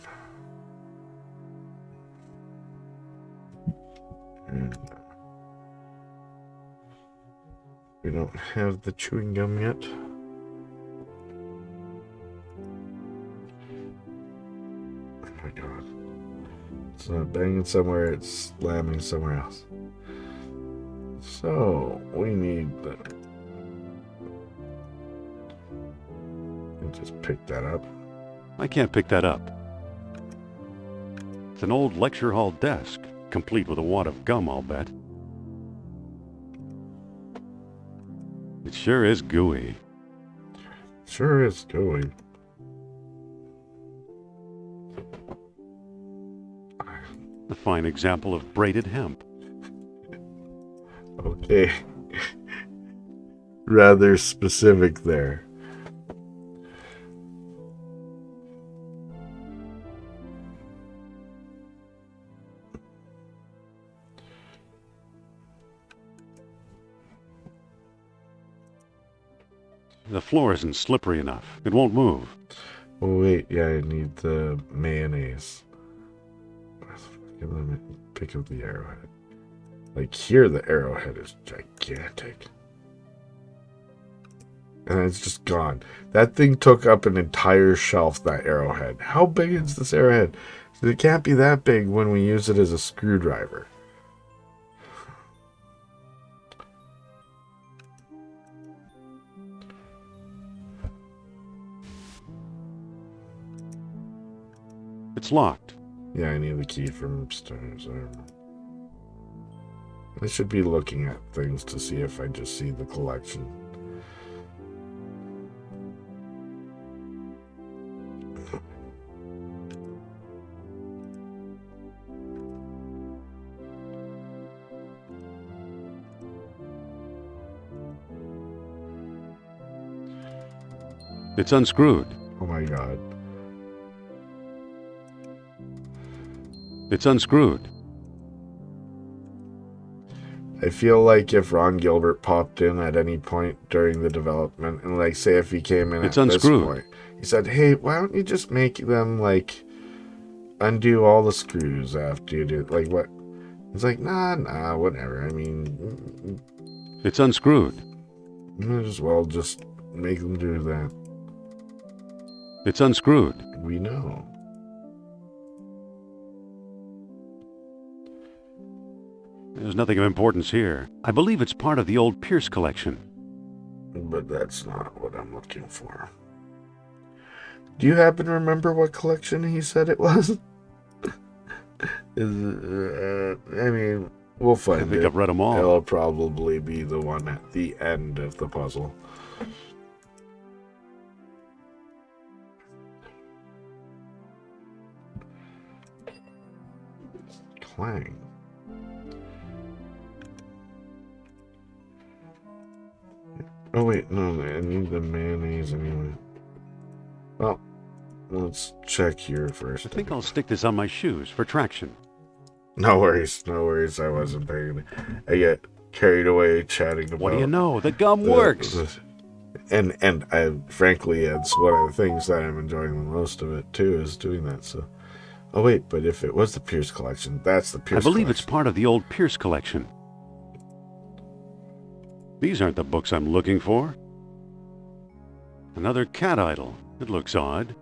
And we don't have the chewing gum yet. Oh my god. It's not banging somewhere, it's slamming somewhere else. So, we need the... Just pick that up. I can't pick that up. It's an old lecture hall desk, complete with a wad of gum, I'll bet. It sure is gooey. Sure is gooey. A fine example of braided hemp. Okay. Rather specific there. The floor isn't slippery enough. It won't move. Oh wait, yeah, I need the mayonnaise. Let me pick up the arrowhead. Like here, the arrowhead is gigantic. And it's just gone. That thing took up an entire shelf, that arrowhead. How big is this arrowhead? It can't be that big when we use it as a screwdriver. It's locked. Yeah, I need the key from upstairs. I should be looking at things to see if I just see the collection. It's unscrewed. Oh my god. It's unscrewed. I feel like if Ron Gilbert popped in at any point during the development, and like say if he came in It's at unscrewed. this point, he said, "Hey, why don't you just make them like undo all the screws after you do like what?" He's like, nah, whatever. I mean, It's unscrewed. might as well just make them do that. It's unscrewed. We know. There's nothing of importance here. I believe it's part of the old Pierce collection. But that's not what I'm looking for. Do you happen to remember what collection he said it was? I mean, we'll find I think it. I've read them all. It'll probably be the one at the end of the puzzle. Clang. Oh wait, no, I need the mayonnaise anyway. Well, let's check here first. I think I'll stick this on my shoes for traction. No worries, I wasn't paying. I get carried away chatting about. What do you know? The gum works. And I frankly, it's one of the things that I'm enjoying the most of it too, is doing that. So, oh wait, but if it was the Pierce collection, that's the Pierce. I believe collection. it's part of the old Pierce collection. These aren't the books I'm looking for. Another cat idol. It looks odd.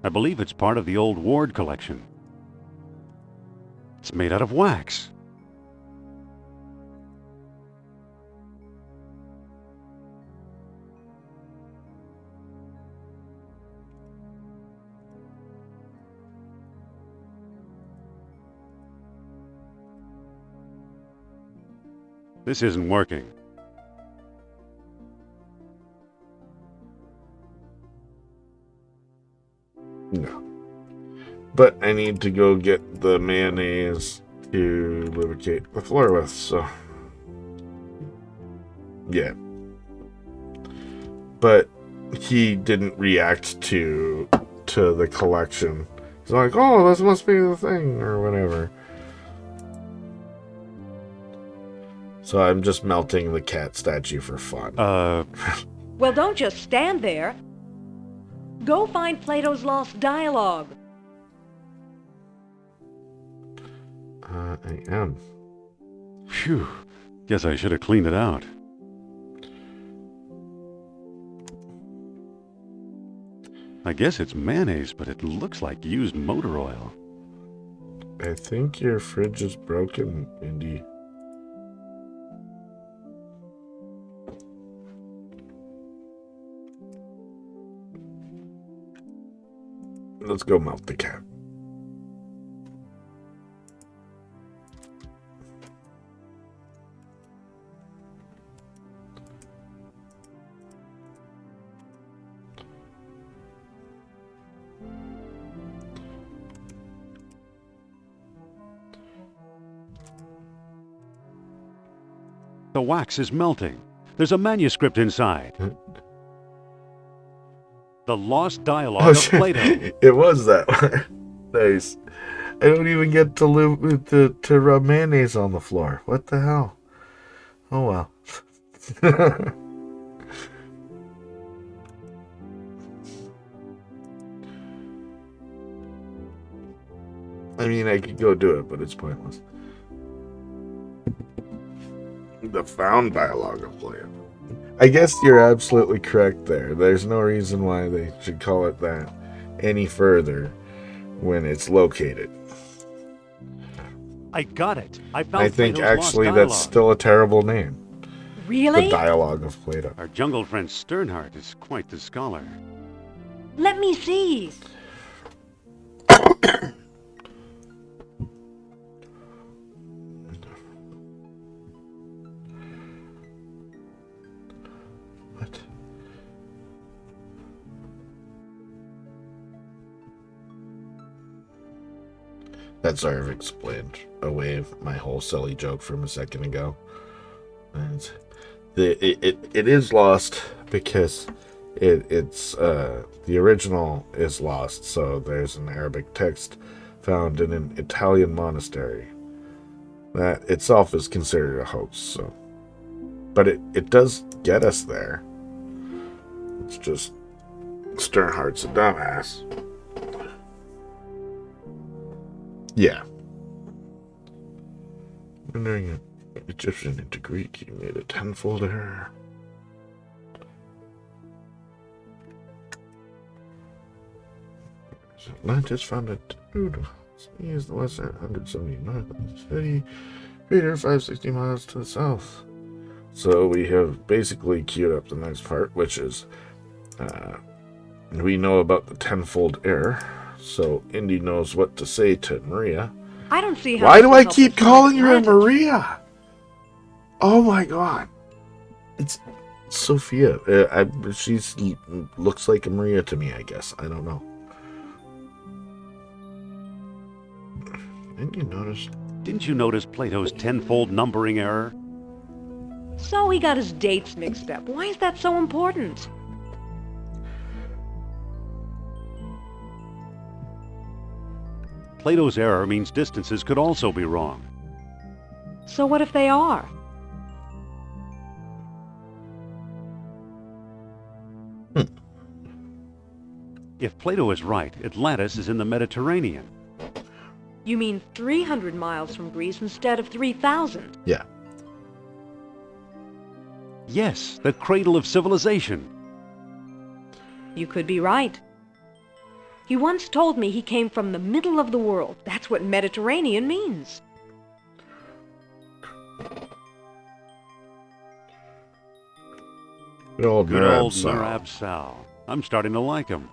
I believe it's part of the old Ward collection. It's made out of wax. This isn't working. No. But I need to go get the mayonnaise to lubricate the floor with, so. Yeah. But he didn't react to the collection. He's like, oh, this must be the thing, or whatever. So I'm just melting the cat statue for fun. Well, don't just stand there. Go find Plato's lost dialogue. I am. Phew. Guess I should have cleaned it out. I guess it's mayonnaise, but it looks like used motor oil. I think your fridge is broken, Indy. Let's go melt the cat. The wax is melting. There's a manuscript inside. The lost dialogue of Plato. It was that one. Nice. I don't even get to rub mayonnaise on the floor. What the hell? Oh well. I mean, I could go do it, but it's pointless. The found dialogue of Plato. I guess you're absolutely correct there. There's no reason why they should call it that any further when it's located. I got it. I found I think Plato's actually lost that's dialogue. still a terrible name. Really? The dialogue of Plato. Our jungle friend Sternhardt is quite the scholar. Let me see. What? That sort of explained away my whole silly joke from a second ago. And it is lost because it's the original is lost, so there's an Arabic text found in an Italian monastery. that itself is considered a hoax. So, but it does get us there. It's just Sternhardt's a dumbass. Yeah. Rendering Egyptian into Greek, you made a tenfold error. Atlantis founded he is the western 170 north of the city, crater 560 miles to the south. So we have basically queued up the next part, which is we know about the tenfold error. So Indy knows what to say to Maria. I don't see how. Why do I keep calling her Maria? Oh my god. It's Sophia. She's looks like a Maria to me, I guess. I don't know. Didn't you notice Plato's tenfold numbering error? So he got his dates mixed up. Why is that so important? Plato's error means distances could also be wrong. So what if they are? If Plato is right, Atlantis is in the Mediterranean. You mean 300 miles from Greece instead of 3,000? Yeah. Yes, the cradle of civilization. You could be right. He once told me he came from the middle of the world. That's what Mediterranean means. Good old Narab Sal. I'm starting to like him.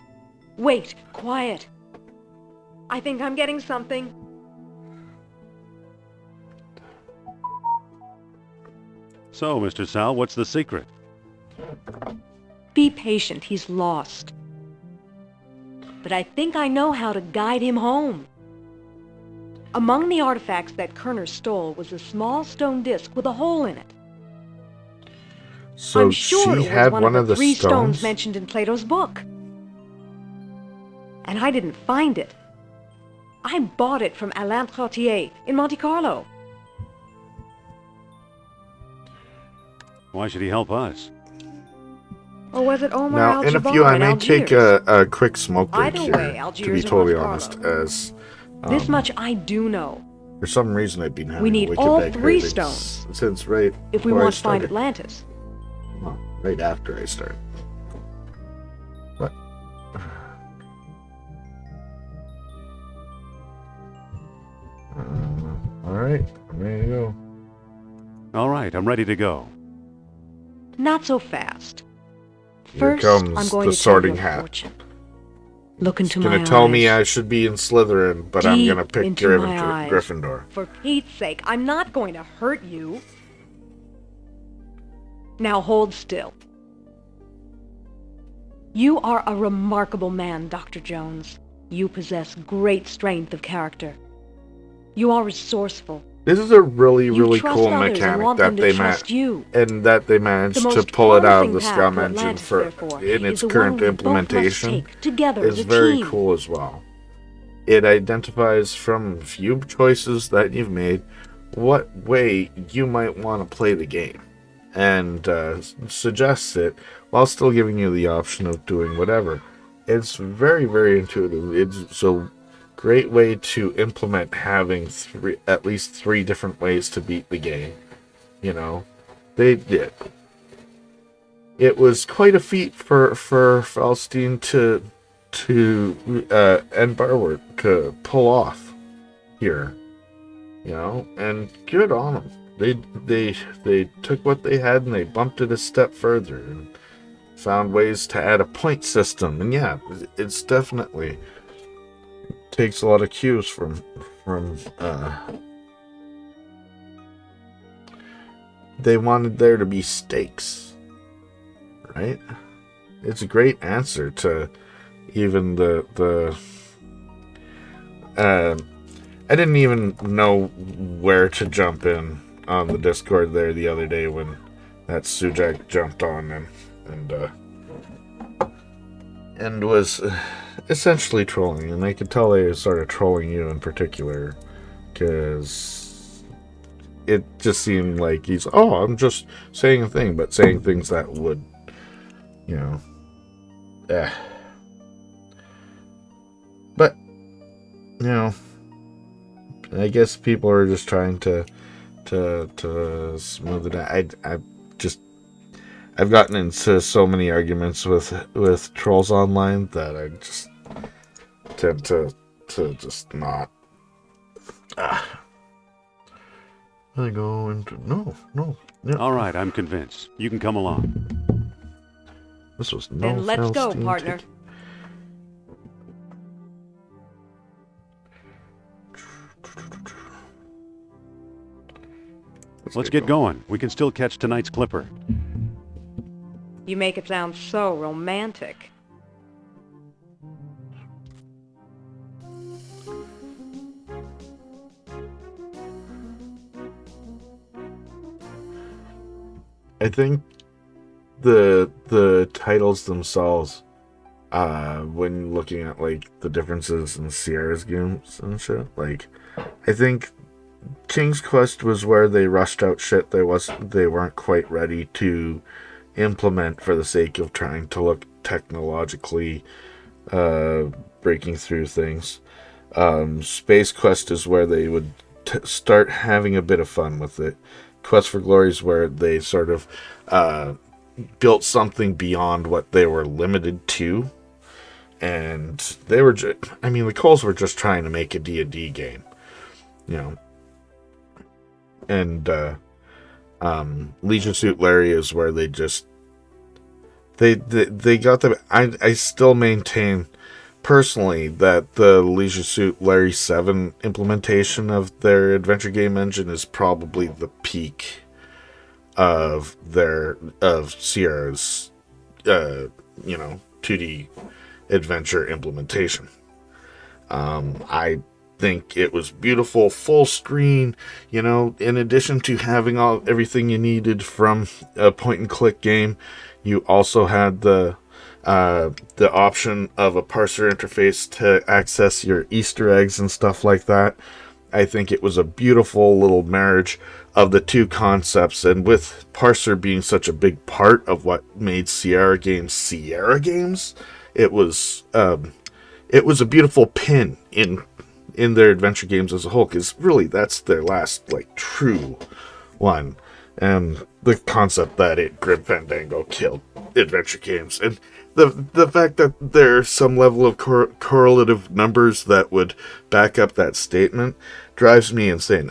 Wait, quiet. I think I'm getting something. So, Mr. Sal, what's the secret? Be patient, he's lost. But I think I know how to guide him home. Among the artifacts that Kerner stole was a small stone disc with a hole in it. So I'm sure she it had was one of of the the three stones stones mentioned in Plato's book. And I didn't find it. I bought it from Alain Trottier in Monte Carlo. Why should he help us? Or was it Omar Now, in a Al-Jabbar few, I in may take Algiers? a quick smoke break Either here, way, to Algiers be or totally Monte honest, Carlo. as This much I do know. for some reason I've been having We a need wicked all bad three cravings stones since right if we before I want to find started. Atlantis. Well, right after I started. What? Alright, I'm ready to go. All right, I'm ready to go. Not so fast. Here First, comes I'm going the to sorting tell you a hat. fortune. Look into It's my gonna eyes. tell me I should be in Slytherin, but I'm Deep gonna pick into my eyes. Gryffindor. For Pete's sake, I'm not going to hurt you. Now hold still. You are a remarkable man, Dr. Jones. You possess great strength of character. You are resourceful. This is a really, You really trust cool others and mechanic want that them to they trust you. and that they managed The to most pull it out of the promising path Scum to engine Atlantis, for therefore, in is its the current one we both must implementation take together is as a very team. cool as well. It identifies from a few choices that you've made what way you might want to play the game, and suggests it while still giving you the option of doing whatever. It's very, very intuitive. It's a great way to implement having at least three different ways to beat the game. You know, they did. It was quite a feat for Falstein and Barward to pull off here. You know, and good on them. They took what they had and they bumped it a step further and found ways to add a point system. And yeah, it's definitely takes a lot of cues from they wanted there to be stakes, right? It's a great answer to even the I didn't even know where to jump in on the Discord there the other day when that Sujak jumped on and was essentially trolling, and I could tell they started trolling you in particular, because it just seemed like he's, oh, I'm just saying a thing, but saying things that would, you know, But, you know, I guess people are just trying to smooth it out. I've gotten into so many arguments with trolls online that I just tend to just not. I go into no. All right, I'm convinced. You can come along. This was no. Then let's go, Felstein partner. ticket. Let's get going. We can still catch tonight's clipper. You make it sound so romantic. I think the titles themselves, when looking at like the differences in Sierra's games and shit, like I think King's Quest was where they rushed out shit they weren't quite ready to implement for the sake of trying to look technologically breaking through things. Space Quest is where they would start having a bit of fun with it. Quest for Glory is where they sort of built something beyond what they were limited to. And they were the Coles were just trying to make a D&D game, you know. And Leisure Suit Larry is where they just they got the. I still maintain personally that the Leisure Suit Larry 7 implementation of their adventure game engine is probably the peak of Sierra's 2D adventure implementation. I think it was beautiful, full screen, you know. In addition to having everything you needed from a point and click game, you also had the option of a parser interface to access your Easter eggs and stuff like that. I think it was a beautiful little marriage of the two concepts, and with parser being such a big part of what made Sierra games, it was a beautiful pin in their adventure games as a whole, because really that's their last like true one. And the concept that Grim Fandango killed adventure games, and the fact that there's some level of correlative numbers that would back up that statement drives me insane.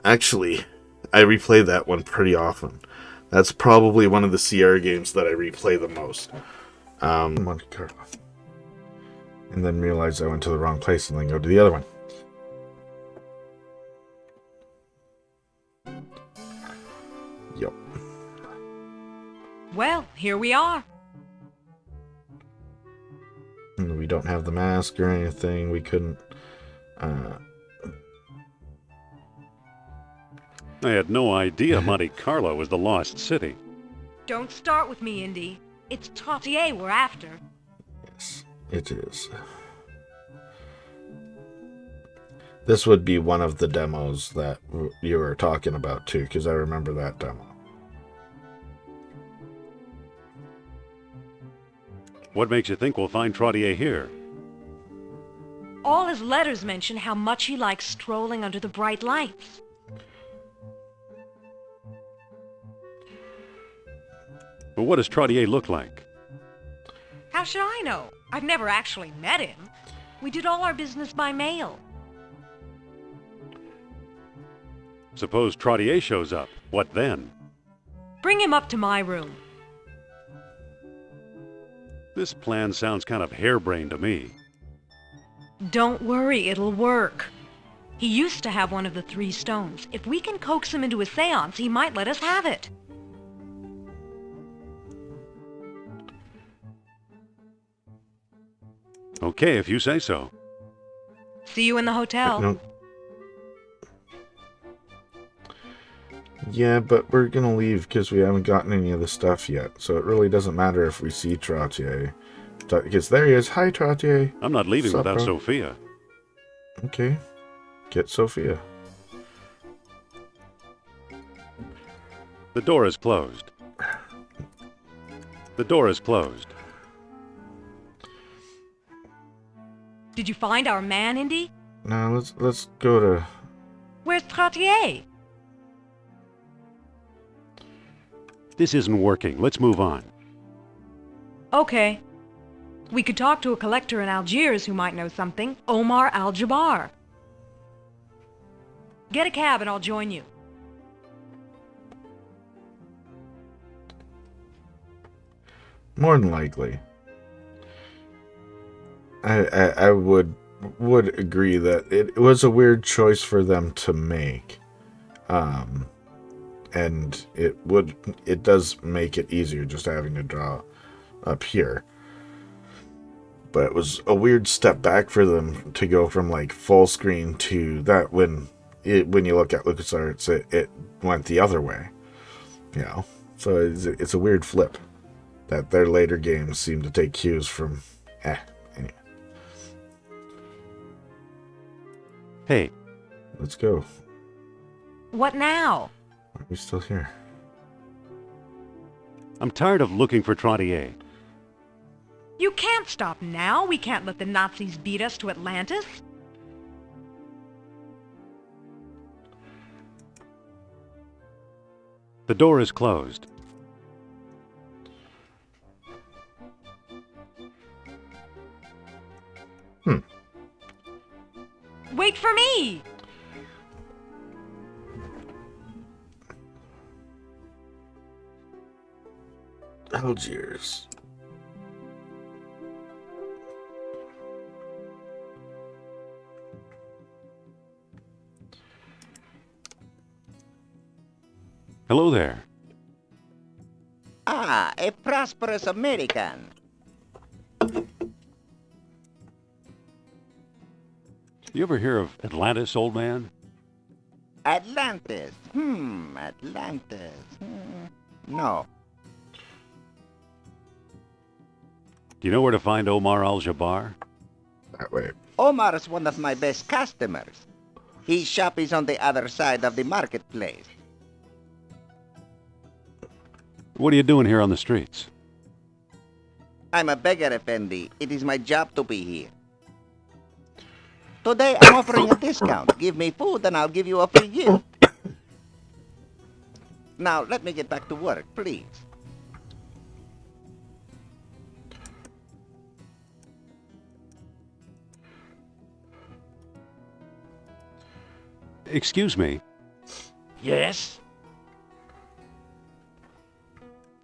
Actually, I replay that one pretty often. That's probably one of the Sierra games that I replay the most. Monte Carlo. And then realize I went to the wrong place and then go to the other one. Yep. Well, here we are. And we don't have the mask or anything. We couldn't. I had no idea Monte Carlo was the lost city. Don't start with me, Indy. It's Tautier we're after. Yes, it is. This would be one of the demos that you were talking about, too, because I remember that demo. What makes you think we'll find Trottier here? All his letters mention how much he likes strolling under the bright lights. But what does Trottier look like? How should I know? I've never actually met him. We did all our business by mail. Suppose Trottier shows up. What then? Bring him up to my room. This plan sounds kind of harebrained to me. Don't worry, it'll work. He used to have one of the 3 stones. If we can coax him into a seance, he might let us have it. Okay, if you say so. See you in the hotel. No. Yeah, but we're gonna leave because we haven't gotten any of the stuff yet. So it really doesn't matter if we see Trottier. Because there he is. Hi, Trottier. I'm not leaving Sup, without bro? Sophia. Okay. Get Sophia. The door is closed. The door is closed. Did you find our man, Indy? Now let's go to. Where's Trottier? This isn't working. Let's move on. Okay. We could talk to a collector in Algiers who might know something. Omar Al-Jabbar. Get a cab and I'll join you. More than likely. I would agree that it was a weird choice for them to make. And it does make it easier just having to draw up here. But it was a weird step back for them to go from like full screen to that when you look at LucasArts, it went the other way. You know? So it's a weird flip that their later games seem to take cues from anyway. Hey, Let's go. What now? Why are we still here? I'm tired of looking for Trottier. You can't stop now. We can't let the Nazis beat us to Atlantis. The door is closed. Wait for me! Algiers. Hello there. Ah, a prosperous American. You ever hear of Atlantis, old man? Atlantis. Atlantis. No. Do you know where to find Omar Al-Jabbar? That way. Omar's one of my best customers. His shop is on the other side of the marketplace. What are you doing here on the streets? I'm a beggar, Effendi. It is my job to be here. Today I'm offering a discount. Give me food and I'll give you a free gift. Now let me get back to work, please. Excuse me. Yes?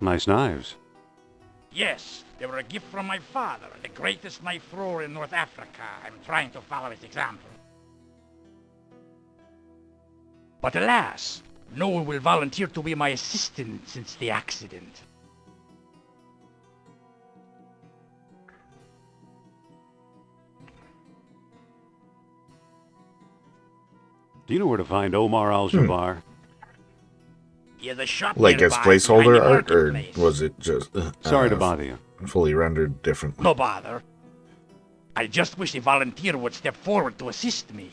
Nice knives. Yes, they were a gift from my father, the greatest knife thrower in North Africa. I'm trying to follow his example. But alas, no one will volunteer to be my assistant since the accident. Do you know where to find Omar Al-Jabbar? He has a shop Like as nearby placeholder behind the art, or marketplace. was it just Sorry to bother you. fully rendered differently? No bother. I just wish a volunteer would step forward to assist me.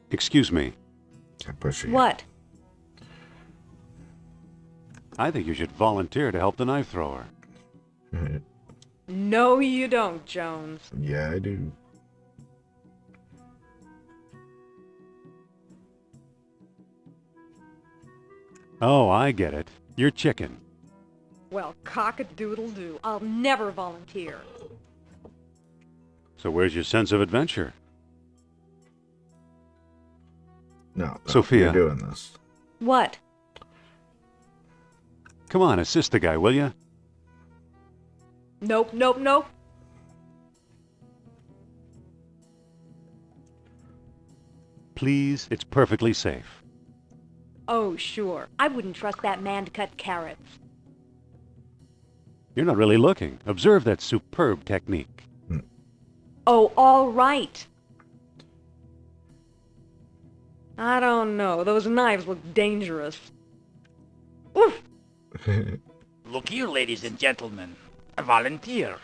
Excuse me. Can't push you. What? I think you should volunteer to help the knife thrower. No, you don't, Jones. Yeah, I do. Oh, I get it. You're chicken. Well, cock-a-doodle-doo. I'll never volunteer. So where's your sense of adventure? No, Sophia. you're doing this. What? Come on, assist the guy, will you? Nope, nope, nope. Please, it's perfectly safe. Oh, sure. I wouldn't trust that man to cut carrots. You're not really looking. Observe that superb technique. Oh, all right. I don't know. Those knives look dangerous. Oof! Look here, ladies and gentlemen. I volunteer.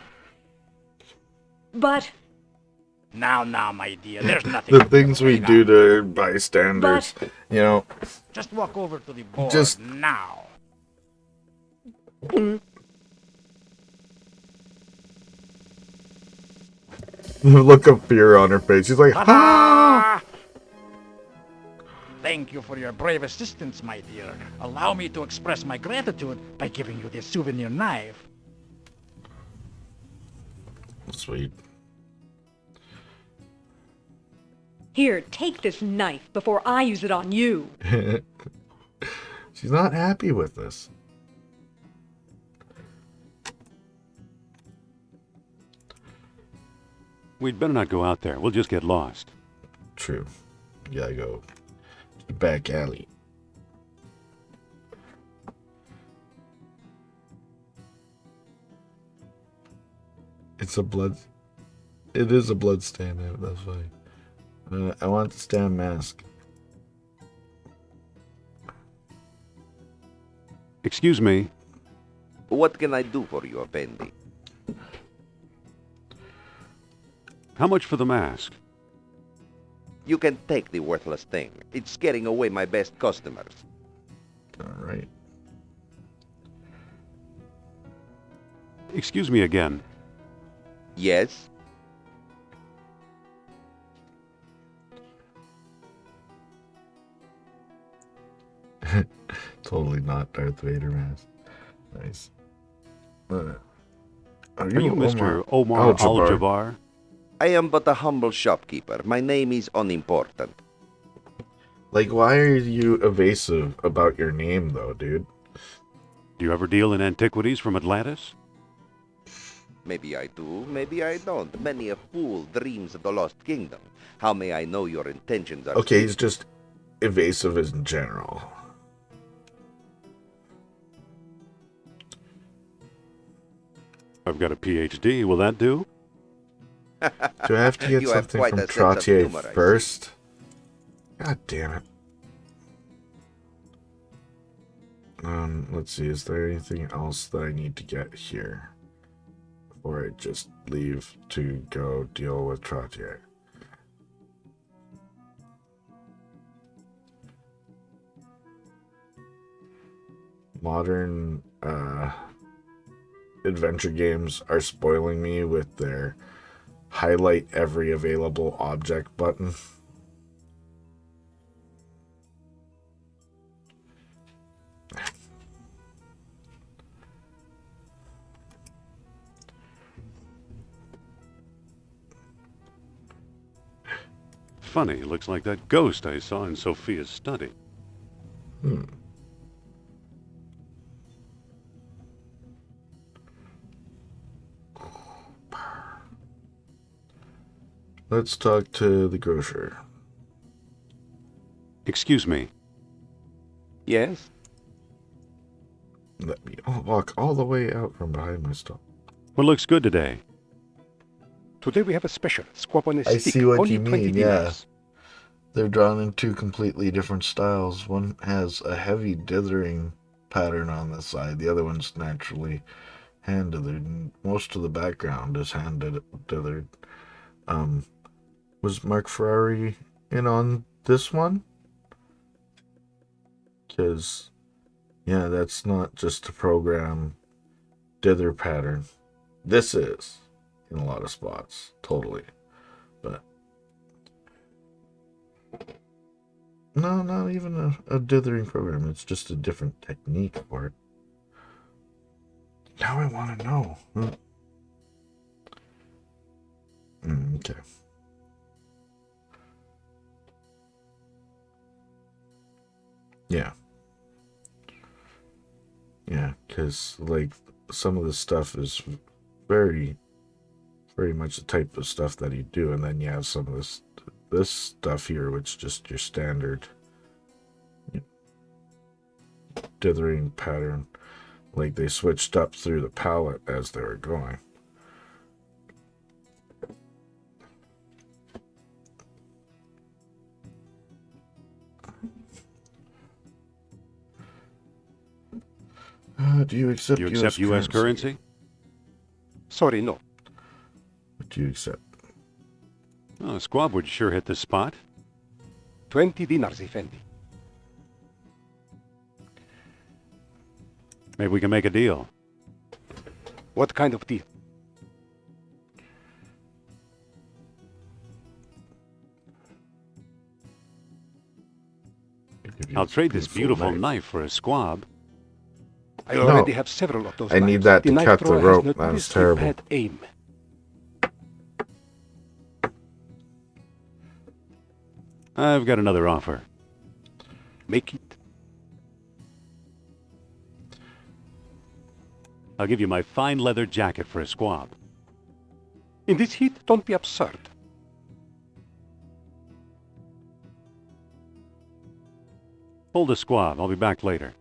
But... Now, my dear, there's nothing The to be things we afraid do of. to bystanders, you know, Just walk over to the board Just- now. look of fear on her face. She's like, ah! Ta-da! Thank you for your brave assistance, my dear. Allow me to express my gratitude by giving you this souvenir knife. Sweet. Here, take this knife before I use it on you. She's not happy with this. We'd better not go out there. We'll just get lost. True. You gotta go to the back alley. It's a blood... It is a blood stain. That's funny. I want the stand mask. Excuse me. What can I do for you, Effendi? How much for the mask? You can take the worthless thing. It's scaring away my best customers. Alright. Excuse me again. Yes? Totally not Darth Vader mask. Nice. Are Are you Mr. Omar Al-Jabbar? Al-Jabbar? I am but a humble shopkeeper. My name is unimportant. Like, why are you evasive about your name, though, dude? Do you ever deal in antiquities from Atlantis? Maybe I do, maybe I don't. Many a fool dreams of the lost kingdom. How may I know your intentions are... Okay, he's just evasive in general. I've got a PhD. Will that do? Do I have to get You have something quite from a sense of Trottier humor, I see. first? God damn it. Let's see, is there anything else that I need to get here? Before I just leave to go deal with Trottier. Modern, adventure games are spoiling me with their highlight every available object button. Funny, looks like that ghost I saw in Sophia's study. Let's talk to the grocer. Excuse me. Yes? Let me walk all the way out from behind my stall. What looks good today? Today we have a special squab on a I stick. see what only you 20 mean, dinars. They're drawn in two completely different styles. One has a heavy dithering pattern on the side. The other one's naturally hand dithered. Most of the background is hand dithered. Was Mark Ferrari in on this one? Because, yeah, that's not just a program dither pattern. This is in a lot of spots, totally. But no, not even a dithering program. It's just a different technique for it. Now I want to know. Okay. Yeah. Yeah, because, like, some of the stuff is very much the type of stuff that you do, and then you have some of this stuff here, which is just your standard dithering pattern. Like, they switched up through the palette as they were going. Do you accept You accept U.S. currency? Sorry, no. What do you accept? Oh, a squab would sure hit the spot. 20 dinars, Effendi. Maybe we can make a deal. What kind of deal? I'll trade this beautiful knife for a squab. I already have several of those I need knives. that The to knife cut the thrower has rope. That's notoriously terrible. bad aim. I've got another offer. Make it. I'll give you my fine leather jacket for a squab. In this heat, don't be absurd. Hold the squab. I'll be back later.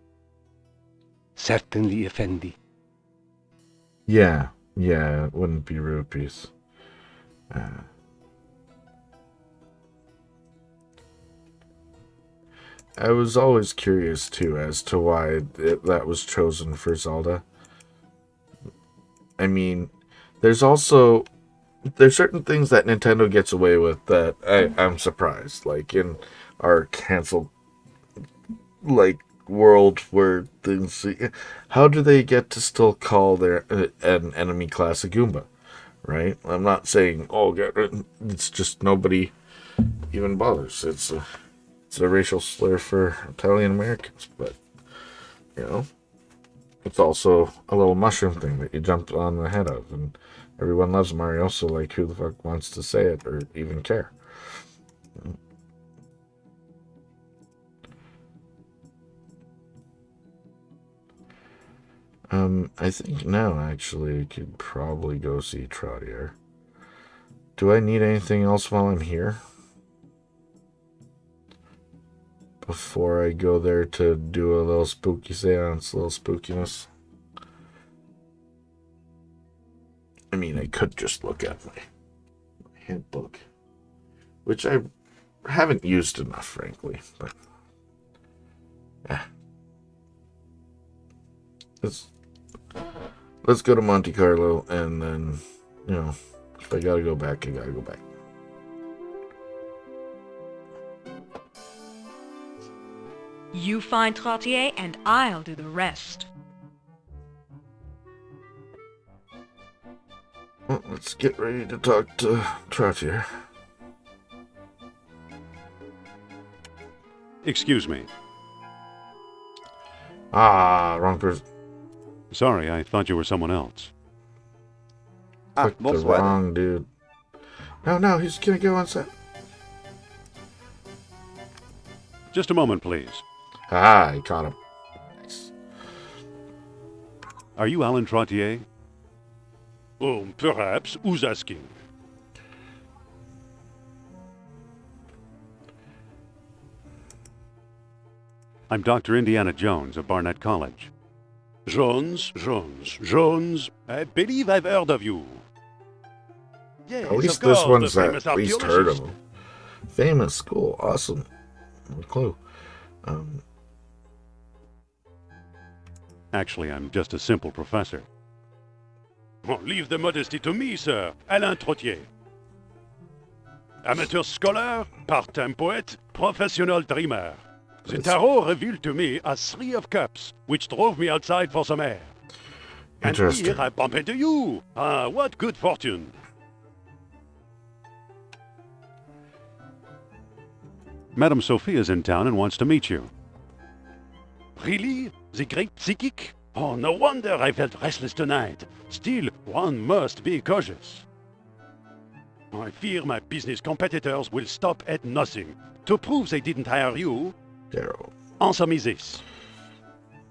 Certainly, Effendi. Yeah, it wouldn't be rupees. I was always curious, too, as to why that was chosen for Zelda. I mean, there's certain things that Nintendo gets away with that I'm surprised. Like, in our canceled, world where things... How do they get to still call their an enemy class a Goomba? Right? I'm not saying, it's just nobody even bothers. It's a racial slur for Italian Americans, but, it's also a little mushroom thing that you jump on the head of, and everyone loves Mario, so, who the fuck wants to say it or even care? I think now, actually, I could probably go see Trottier. Do I need anything else while I'm here? Before I go there to do a little spooky seance, a little spookiness? I mean, I could just look at my hint book, which I haven't used enough, frankly, but yeah. Let's go to Monte Carlo, and then, if I gotta go back, I gotta go back. You find Trottier, and I'll do the rest. Well, let's get ready to talk to Trottier. Excuse me. Wrong person. Sorry, I thought you were someone else. Clicked the wrong dude. No, he's gonna go on set. Just a moment, please. I caught him. Nice. Are you Alan Trottier? Oh, perhaps. Who's asking? I'm Dr. Indiana Jones of Barnett College. Jones. I believe I've heard of you. Yes, At least of this course, one's the famous at least heard of archaeologist. him. Famous, cool, awesome. No clue. Actually, I'm just a simple professor. Oh, leave the modesty to me, sir. Alain Trottier. Amateur scholar, part-time poet, professional dreamer. The tarot revealed to me a 3 of cups, which drove me outside for some air. And Interesting. here I bump into you. What good fortune. Madame Sophia's in town and wants to meet you. Really? The great psychic? Oh, no wonder I felt restless tonight. Still, one must be cautious. I fear my business competitors will stop at nothing. To prove they didn't hire you, Daryl. answer me this.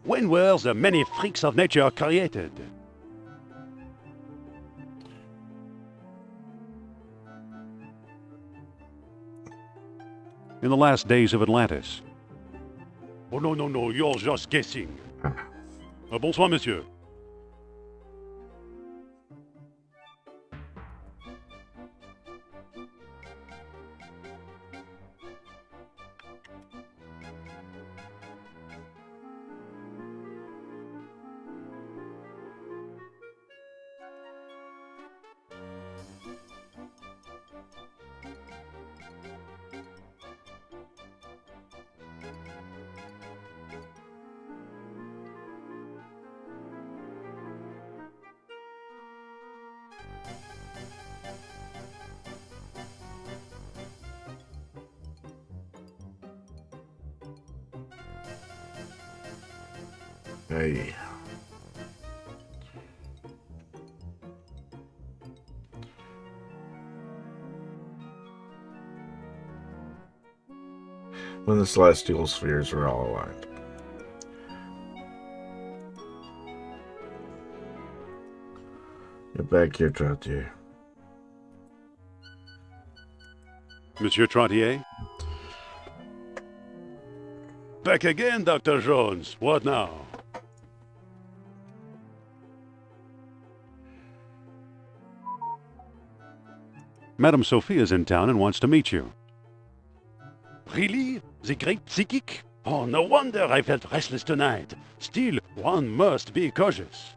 When were the many freaks of nature created? In the last days of Atlantis. Oh, no, you're just guessing. Bonsoir, monsieur. Hey. When the celestial spheres were all aligned. Get back here, Trottier. Monsieur Trottier? Back again, Dr. Jones. What now? Madame Sophie is in town and wants to meet you. Really? The great psychic? Oh, no wonder I felt restless tonight. Still, one must be cautious.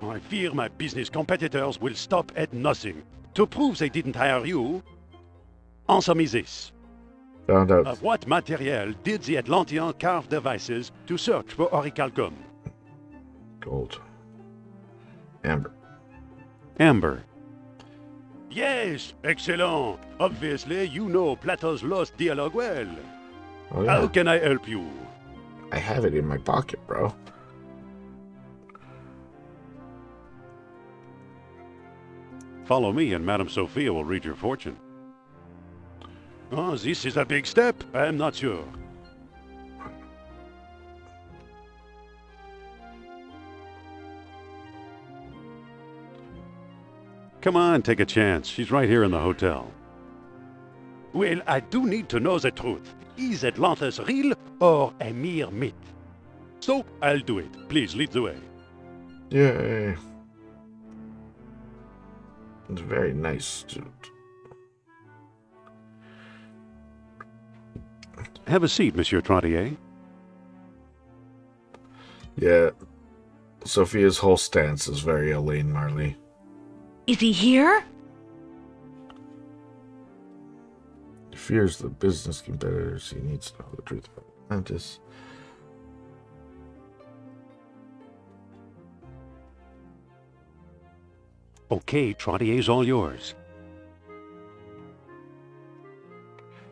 I fear my business competitors will stop at nothing. To prove they didn't hire you, answer me this. Found out. Of what material did the Atlanteans carve devices to search for orichalcum? Gold. Amber. Amber. Yes, excellent. Obviously, you know Plato's lost dialogue well. Oh, yeah. How can I help you? I have it in my pocket, bro. Follow me and Madame Sophia will read your fortune. Oh, this is a big step. I'm not sure. Come on, take a chance. She's right here in the hotel. Well, I do need to know the truth. Is Atlantis real or a mere myth? So, I'll do it. Please lead the way. Yay. It's very nice, dude. Have a seat, Monsieur Trottier. Yeah. Sophia's whole stance is very Elaine Marley. Is he here? He fears the business competitors. He needs to know the truth about Atlantis. Okay, Trottier's all yours.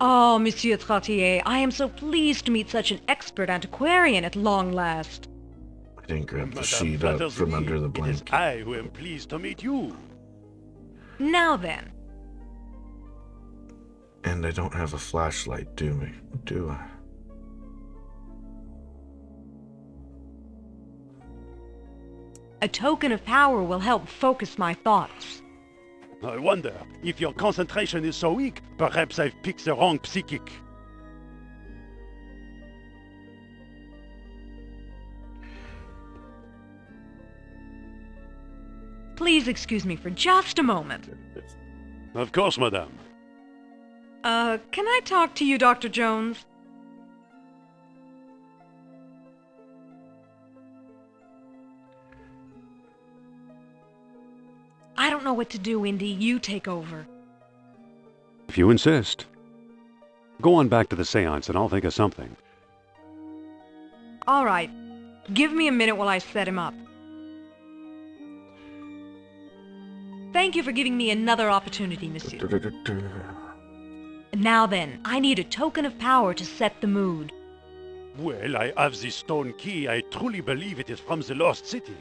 Oh, Monsieur Trottier, I am so pleased to meet such an expert antiquarian at long last. I didn't grab the Madame sheet up flatters from me. under the It is blanket. I who am pleased to meet you. Now then, And I don't have a flashlight, do I? a token of power will help focus my thoughts. I wonder, if your concentration is so weak, perhaps I've picked the wrong psychic. Please excuse me for just a moment. Of course, madame. Can I talk to you, Dr. Jones? I don't know what to do, Indy. You take over. If you insist. Go on back to the seance and I'll think of something. All right. Give me a minute while I set him up. Thank you for giving me another opportunity, monsieur. Now then, I need a token of power to set the mood. Well, I have this stone key. I truly believe it is from the lost city.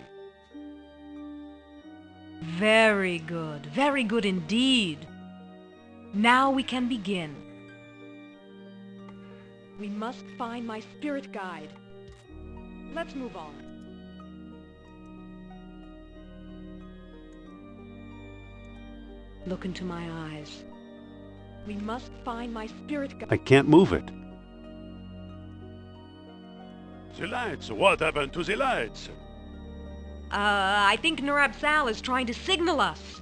Very good indeed. Now we can begin. We must find my spirit guide. Let's move on. Look into my eyes. We must find my spirit guide. I can't move it. The lights! What happened to the lights? I think Narab Sal is trying to signal us.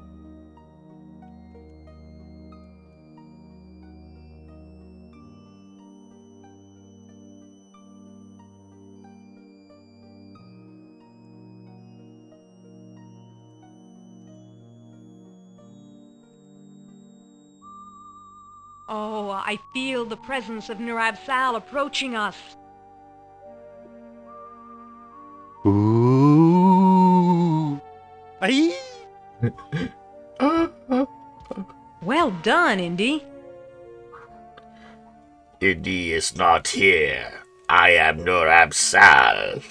Oh, I feel the presence of Narab Sal approaching us. Ooh. Aye. Well done, Indy. Indy is not here. I am Nur Absal.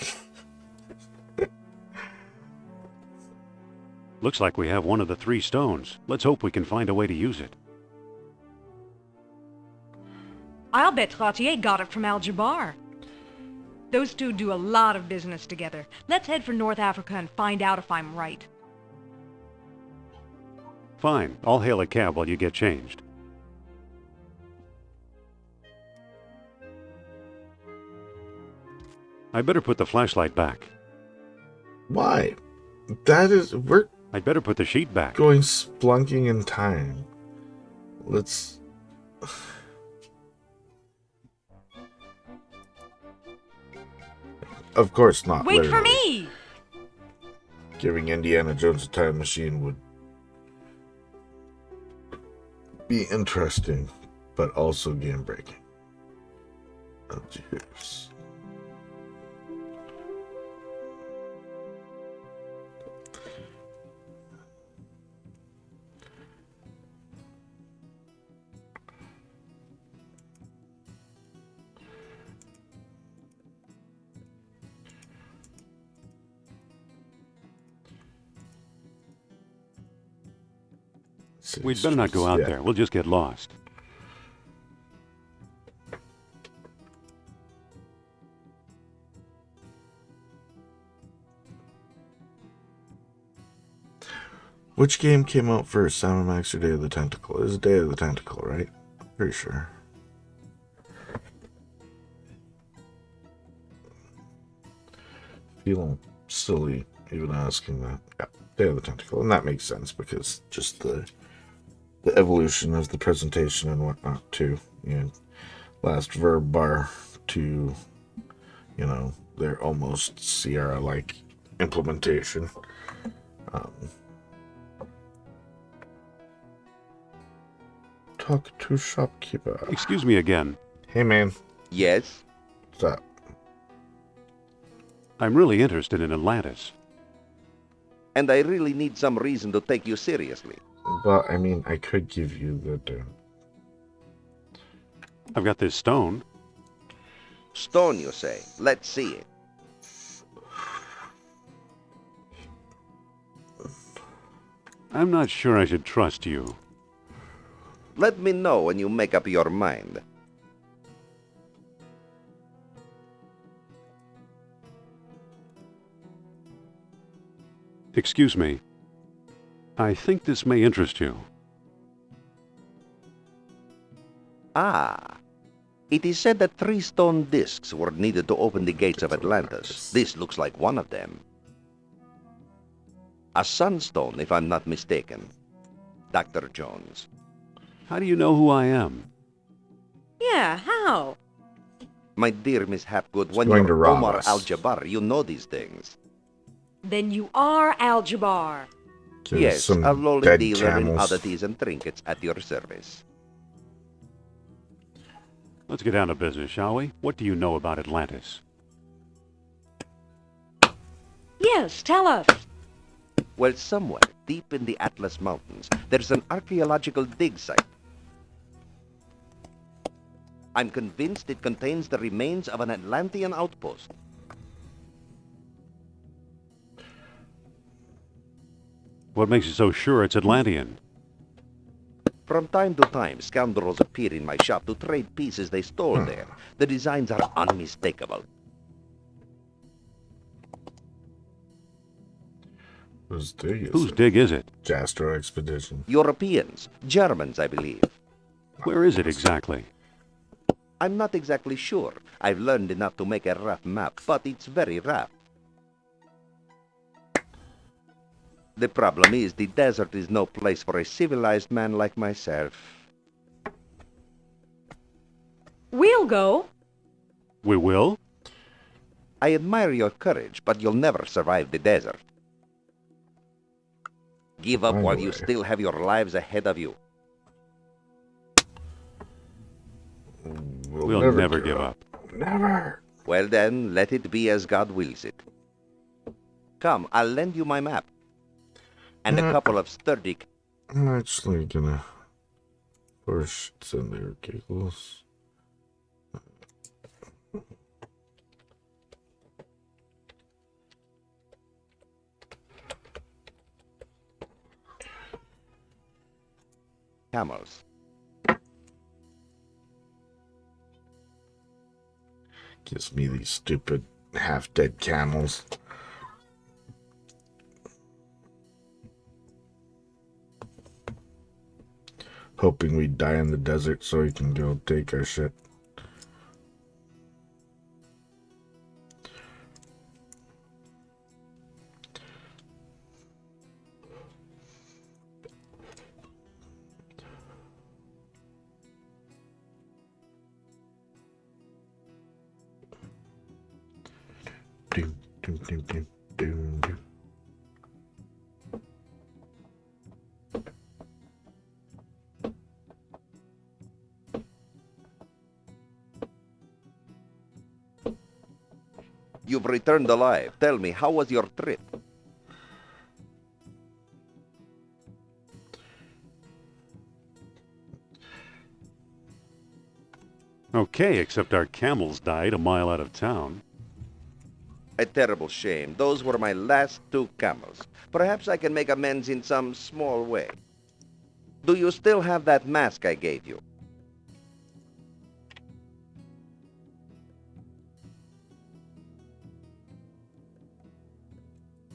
Looks like we have one of the 3 stones. Let's hope we can find a way to use it. I'll bet Trottier got it from Al-Jabbar. Those two do a lot of business together. Let's head for North Africa and find out if I'm right. Fine. I'll hail a cab while you get changed. I better put the flashlight back. Why? We're I'd better put the sheet back. going splunking in time. Let's... Of course not. Wait for literally. me! Giving Indiana Jones a time machine would be interesting, but also game breaking. Oh, jeez. We'd better not go out there. We'll just get lost. Which game came out first, Sam & Max or Day of the Tentacle? It was Day of the Tentacle, right? Pretty sure. Feeling silly even asking that. Yeah, Day of the Tentacle. And that makes sense because just the evolution of the presentation and whatnot too. You know, last verb bar to, you know, their almost Sierra-like implementation. Talk to shopkeeper. Excuse me again. Hey, man. Yes? What's up? I'm really interested in Atlantis. And I really need some reason to take you seriously. But, I mean, I could give you the... I've got this stone. Stone, you say? Let's see it. I'm not sure I should trust you. Let me know when you make up your mind. Excuse me. I think this may interest you. Ah. It is said that 3 stone discs were needed to open the gates of Atlantis. This looks like one of them. A sunstone, if I'm not mistaken. Dr. Jones. How do you know who I am? Yeah, how? My dear Miss Hapgood, when going to you're rob Omar us. Al-Jabbar, you know these things. Then you are Al-Jabbar. Give Yes, some a lowly dead dealer in camels. oddities and trinkets at your service. Let's get down to business, shall we? What do you know about Atlantis? Yes, tell us. Well, somewhere deep in the Atlas Mountains, there's an archaeological dig site. I'm convinced it contains the remains of an Atlantean outpost. What makes you so sure it's Atlantean? From time to time, scoundrels appear in my shop to trade pieces they stole there. The designs are unmistakable. Whose dig is Whose it? dig is it? Jastro Expedition. Europeans, Germans, I believe. Where is it exactly? I'm not exactly sure. I've learned enough to make a rough map, but it's very rough. The problem is the desert is no place for a civilized man like myself. We'll go. We will? I admire your courage, but you'll never survive the desert. Give up while you Anyway. still have your lives ahead of you. We'll never give up. Never. Well then, let it be as God wills it. Come, I'll lend you my map. And a couple of sturdy... I'm actually gonna push in there, giggles. camels. Gives me these stupid half-dead camels. Hoping we die in the desert so we can go take our shit. Doom, doom, doom, doom, doom, doom. You've returned alive. Tell me, how was your trip? Okay, except our camels died a mile out of town. A terrible shame. Those were my last 2 camels. Perhaps I can make amends in some small way. Do you still have that mask I gave you?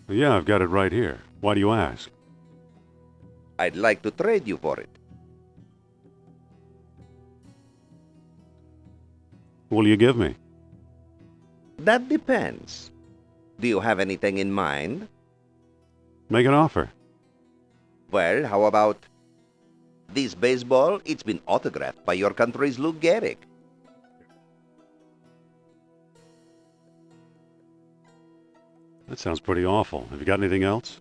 Yeah, I've got it right here. Why do you ask? I'd like to trade you for it. What will you give me? That depends. Do you have anything in mind? Make an offer. Well, how about this baseball? It's been autographed by your country's Lou Gehrig. That sounds pretty awful. Have you got anything else?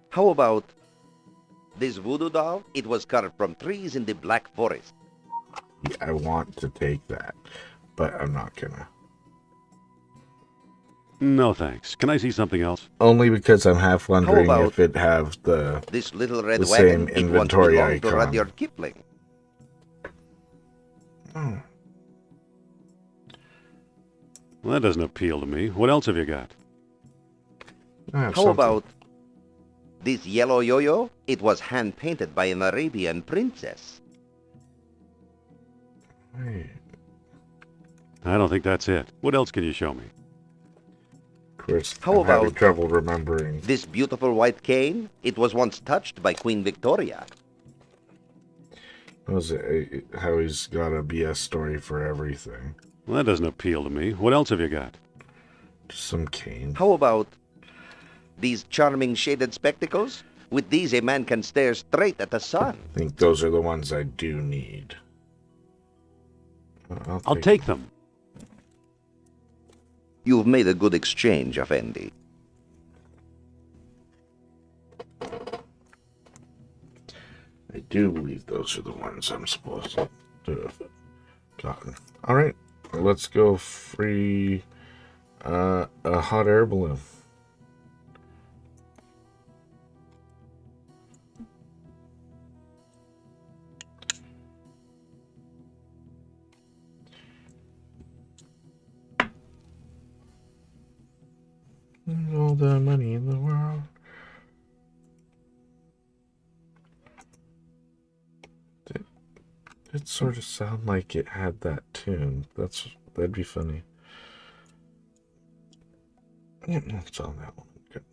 How about this voodoo doll? It was carved from trees in the Black Forest. Yeah, I want to take that, but I'm not gonna. No, thanks. Can I see something else? Only because I'm half wondering about if it have the This little red the wagon, same it once inventory belonged to icon. Rudyard Kipling. Oh, Well, that doesn't appeal to me. What else have you got? I have How something. about this yellow yo-yo? It was hand-painted by an Arabian princess. Wait, I don't think that's it. What else can you show me? of course, How I'm having about trouble remembering. This beautiful white cane? It was once touched by Queen Victoria. What was it? How he's got a BS story for everything. Well, that doesn't appeal to me. What else have you got? Just some cane. How about these charming shaded spectacles? With these, a man can stare straight at the sun. I think those are the ones I do need. I'll take them. You've made a good exchange, Effendi. I do believe those are the ones I'm supposed to have gotten. All right, let's go free a hot air balloon. All the money in the world. It sort of sounded like it had that tune. That'd be funny. Yeah, it's on that one. Good.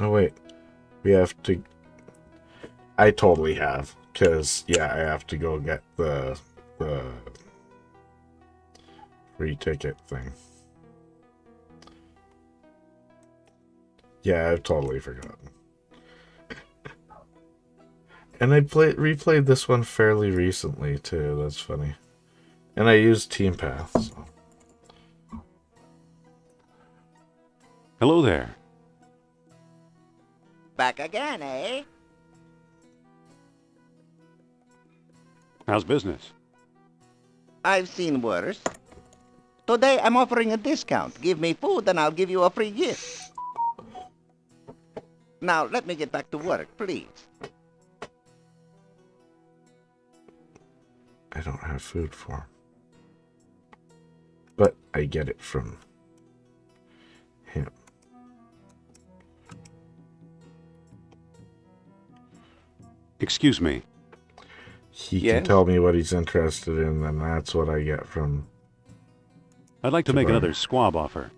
Oh wait, we have to. I totally have, cause yeah, I have to go get the free ticket thing. Yeah, I've totally forgotten. And I replayed this one fairly recently too. That's funny. And I used Team Path. So. Hello there. Back again, eh? How's business? I've seen worse. Today I'm offering a discount. Give me food and I'll give you a free gift. Now let me get back to work, please. I don't have food for him. But I get it from him. Excuse me. He can tell me what he's interested in, and that's what I get from... I'd like to make another squab offer.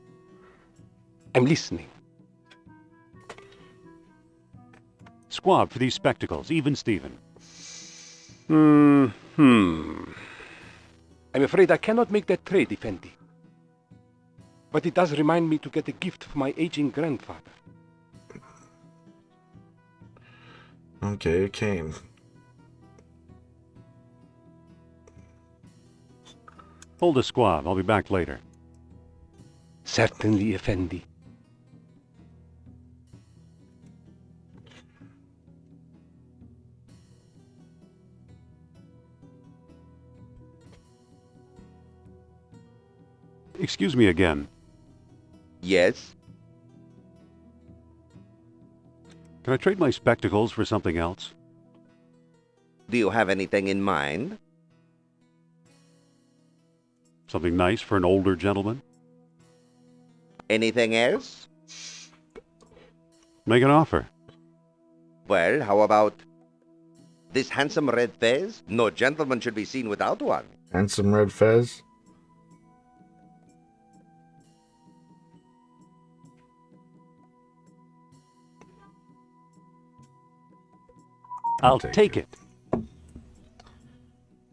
I'm listening. Squab for these spectacles, even Steven. I'm afraid I cannot make that trade, Effendi. But it does remind me to get a gift for my aging grandfather. Okay, a cane. Hold a squab. I'll be back later. Certainly, Effendi. Excuse me again. Yes? Can I trade my spectacles for something else? Do you have anything in mind? Something nice for an older gentleman? Anything else? Make an offer. Well, how about this handsome red fez? No gentleman should be seen without one. Handsome red fez? I'll take it.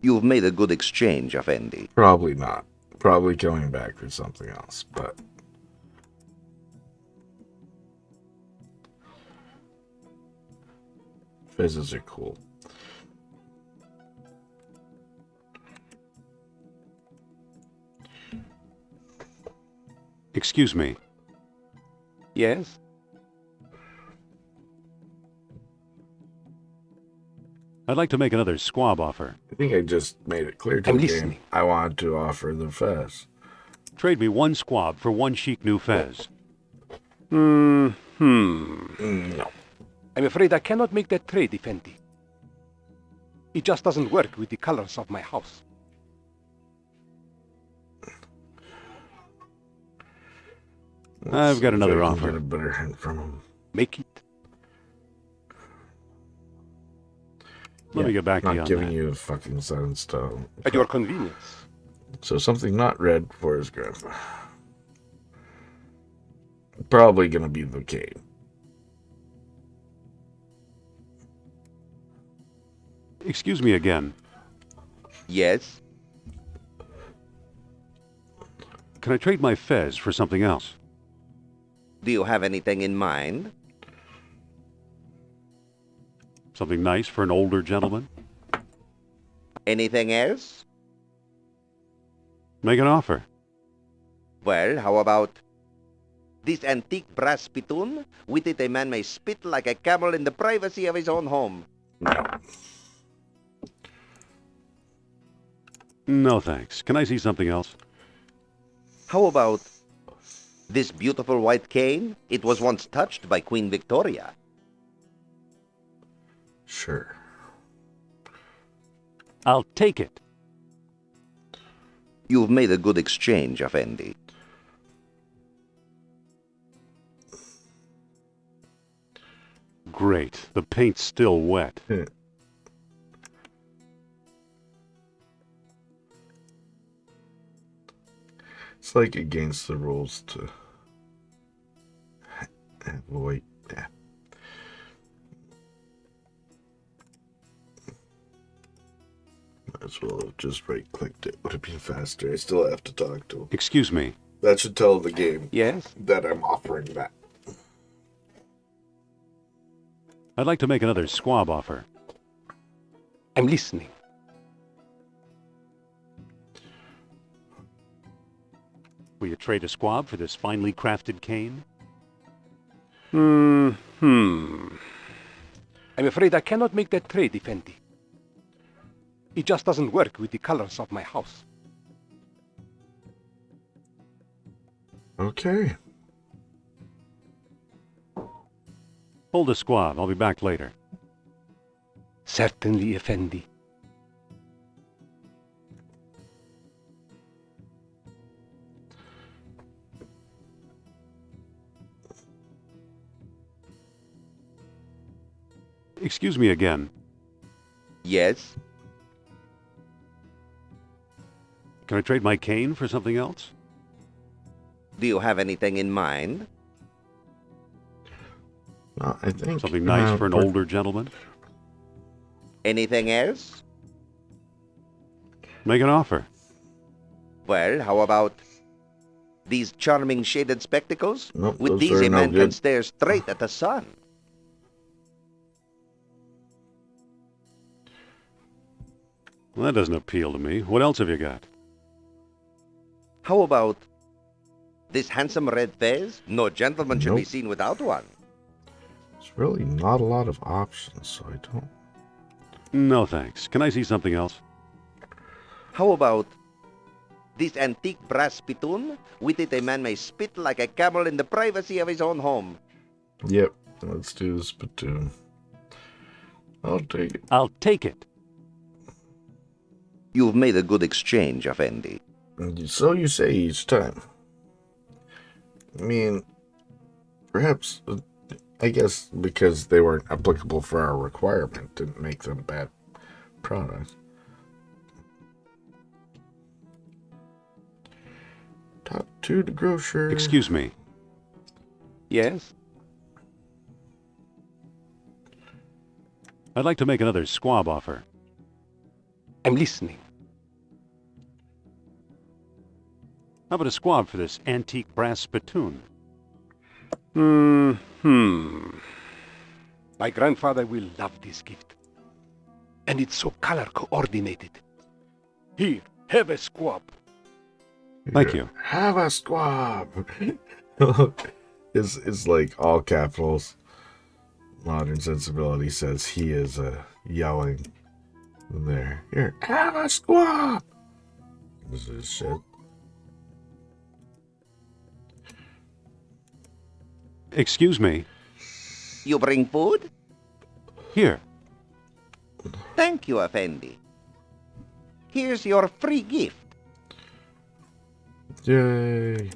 You've made a good exchange, Effendi. Probably not. Probably going back for something else, but... Fizzes are cool. Excuse me. Yes? I'd like to make another squab offer. I think I just made it clear to the game. I wanted to offer the fez. Trade me one squab for one chic new fez. No. I'm afraid I cannot make that trade, Effendi. It just doesn't work with the colors of my house. I've got another offer. Get a better hint from him. Make it. Let me get back to you on Not giving that. you a fucking set in stone. At your convenience. So something not red for his grandpa. Probably gonna be the cane. Excuse me again. Yes? Can I trade my fez for something else? Do you have anything in mind? Something nice for an older gentleman? Anything else? Make an offer. Well, how about this antique brass spittoon? With it a man may spit like a camel in the privacy of his own home. No. No, thanks. Can I see something else? How about this beautiful white cane? It was once touched by Queen Victoria. Sure. I'll take it. You've made a good exchange, Effendi. Great. The paint's still wet. It's like against the rules to avoid. Yeah. Might as well have just right-clicked it. Would have been faster. I still have to talk to him. Excuse me. That should tell the game Yes? that I'm offering that. I'd like to make another squab offer. I'm listening. Will you trade a squab for this finely crafted cane? I'm afraid I cannot make that trade, Effendi. It just doesn't work with the colors of my house. Okay. Hold a squab. I'll be back later. Certainly, Effendi. Excuse me again. Yes? Can I trade my cane for something else? Do you have anything in mind? I think Something nice for an older gentleman? Anything else? Make an offer. Well, how about these charming shaded spectacles? Nope, With those these, are a no man can good. stare straight at the sun. Well, that doesn't appeal to me. What else have you got? How about this handsome red fez? No gentleman should be Nope. seen without one. It's really not a lot of options, so I don't. No, thanks. Can I see something else? How about this antique brass spittoon? With it, a man may spit like a camel in the privacy of his own home. Yep, let's do the spittoon. I'll take it. I'll take it. You've made a good exchange, Effendi. So you say each time. I mean, perhaps, I guess because they weren't applicable for our requirement didn't make them bad products. Top 2 to grocer. Excuse me. Yes? I'd like to make another squab offer. I'm listening. How about a squab for this antique brass spittoon? My grandfather will love this gift. And it's so color coordinated. Here, have a squab. Thank you. Have a squab. It's like all capitals. Modern sensibility says he is yelling there. Here, have a squab. This is shit. Excuse me. You bring food? Here. Thank you, Effendi. Here's your free gift. Yay.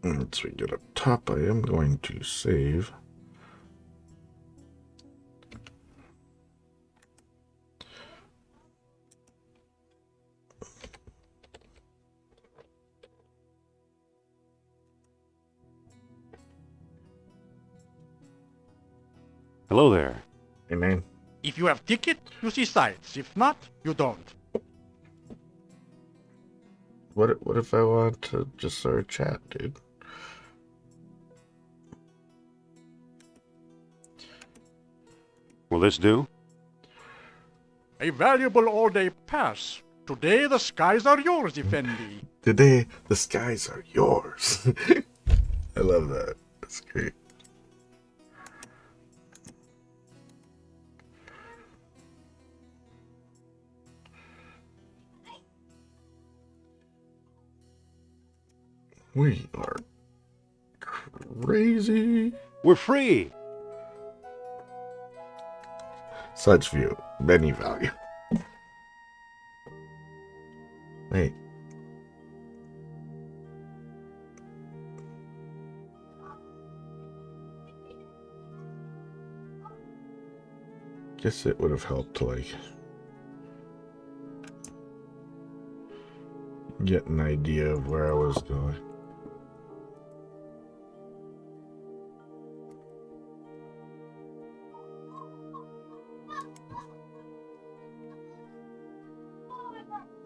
Once we get up top, I am going to save. Hello there. Hey, man. If you have ticket, you see sights. If not, you don't. What if I want to just sort of chat, dude? Will this do? A valuable all-day pass. Today the skies are yours, Effendi. Today, the skies are yours. I love that. That's great. We are crazy. We're free. Such view, many value. Wait. Guess it would have helped to like get an idea of where I was going.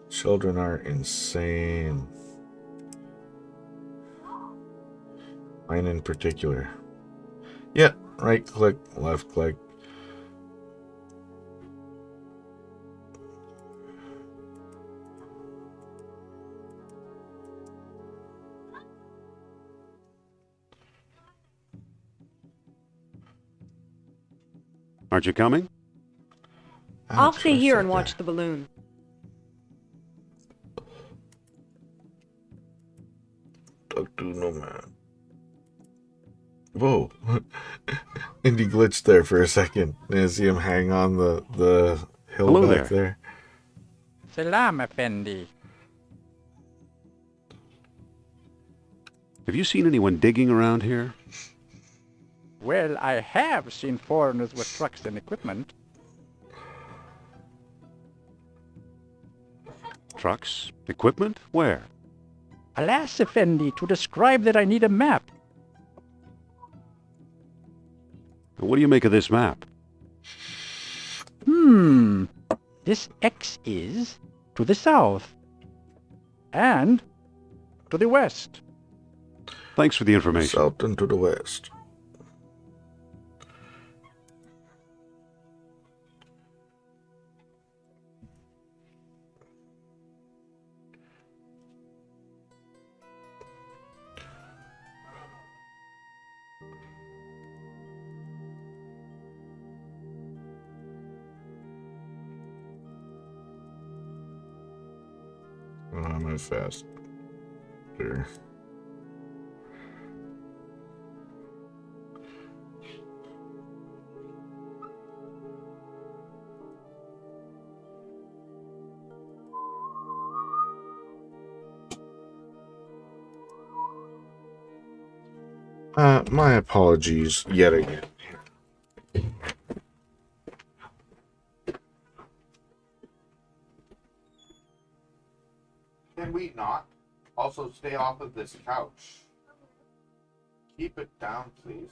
Children are insane. Mine in particular. Yeah, right click, left click. Aren't you coming? I'll stay here and watch the balloon. Talk to no man. Whoa. Indy glitched there for a second. I see him hang on the hill Hello back there. Salam, Effendi. Have you seen anyone digging around here? Well, I have seen foreigners with trucks and equipment. Trucks? Equipment? Where? Alas, Effendi, to describe that I need a map. What do you make of this map? This X is to the south and to the west. Thanks for the information. South and to the west. I'm fast. There. My apologies yet again. Can we not also stay off of this couch? Keep it down, please.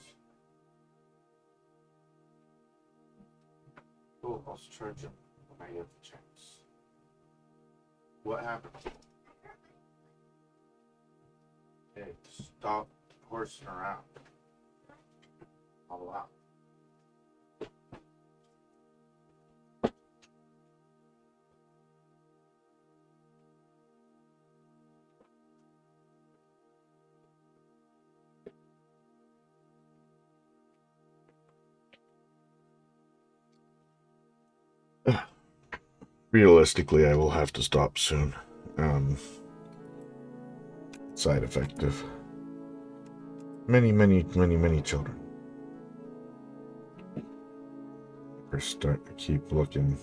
Cool, I'll charge him when I get the chance. What happened? Hey, stop horsing around. All out. Realistically, I will have to stop soon. Side effect of many children. We're starting to keep looking.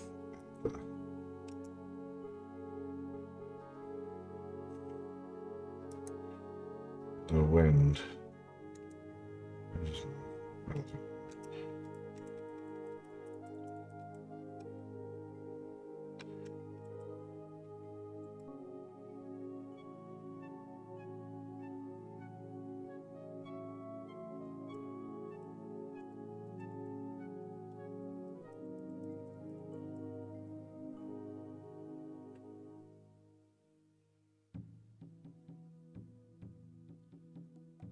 The wind.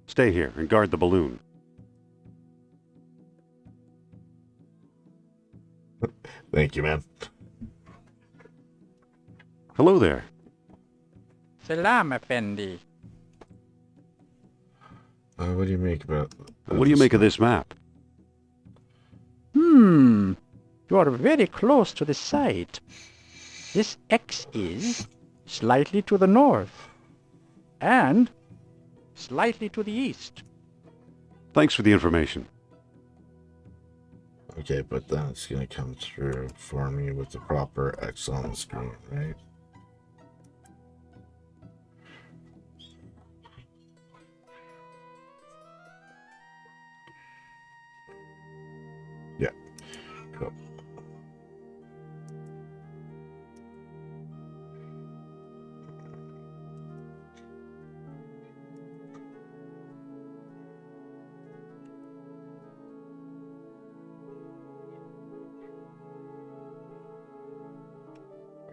Stay here and guard the balloon. Thank you, man. Hello there. Salam, Effendi. What do you make about? What do you make of this map? You are very close to the site. This X is slightly to the north and slightly to the east. Thanks for the information. Okay, but then it's gonna come through for me with the proper X on the screen, right? Yeah. Cool.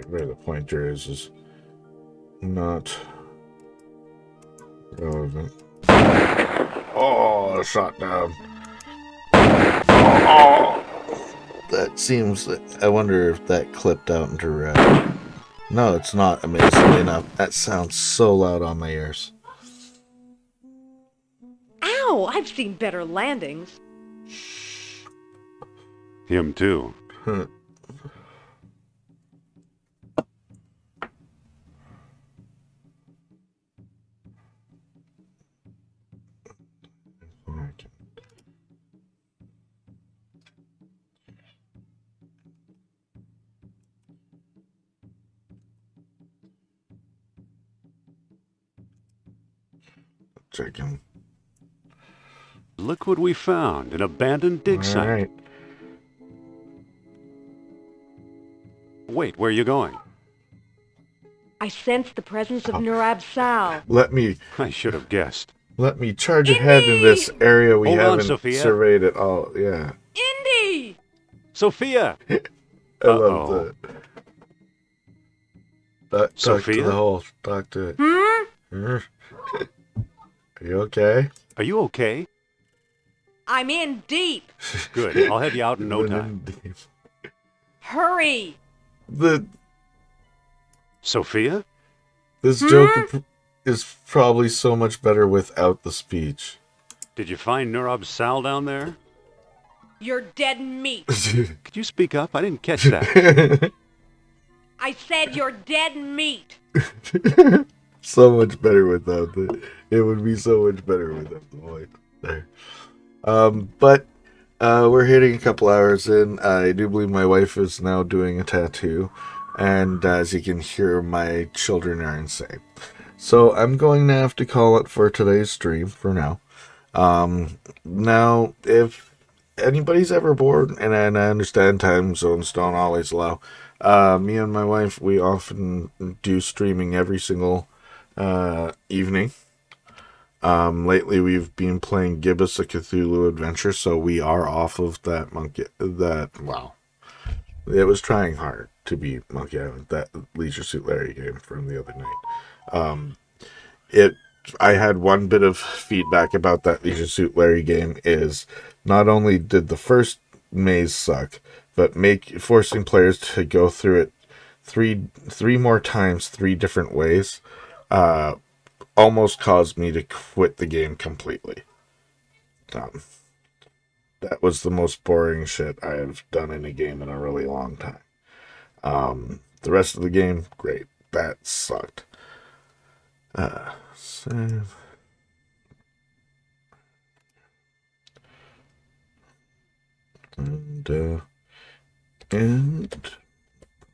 Where the pointer is not relevant. Oh, shot down. Oh, that seems. I wonder if that clipped out into red. No, it's not. Amazingly enough, that sounds so loud on my ears. Ow! I've seen better landings. Him too. Checking. Look what we found, an abandoned dig site. All right. Wait, where are you going? I sense the presence of Nurab Sal. Let me I should have guessed. charge ahead in this area we Hold on, haven't Sophia. surveyed at all. Yeah. Indy! Sophia! I love Uh-oh. that. Talk Sophia? to the hole. Talk to it. Hmm? Are you okay? Are you okay? I'm in deep. Good. I'll have you out in no time. Hurry! Sophia? This joke is probably so much better without the speech. Did you find Nurab Sal down there? You're dead meat. Could you speak up? I didn't catch that. I said you're dead meat. So much better without it would be so much better without the voice there. But we're hitting a couple hours in. I do believe my wife is now doing a tattoo, and as you can hear, my children are insane. So I'm going to have to call it for today's stream for now. Now, if anybody's ever bored, and I understand time zones don't always allow, me and my wife, we often do streaming every single evening. Lately we've been playing Gibbous a Cthulhu Adventure, so we are off of that wow. It was trying hard to beat Monkey Island, that Leisure Suit Larry game from the other night. I had one bit of feedback about that Leisure Suit Larry game is not only did the first maze suck, but forcing players to go through it three more times, 3 different ways, almost caused me to quit the game completely. That was the most boring shit I have done in a game in a really long time. The rest of the game, great. That sucked. Save. And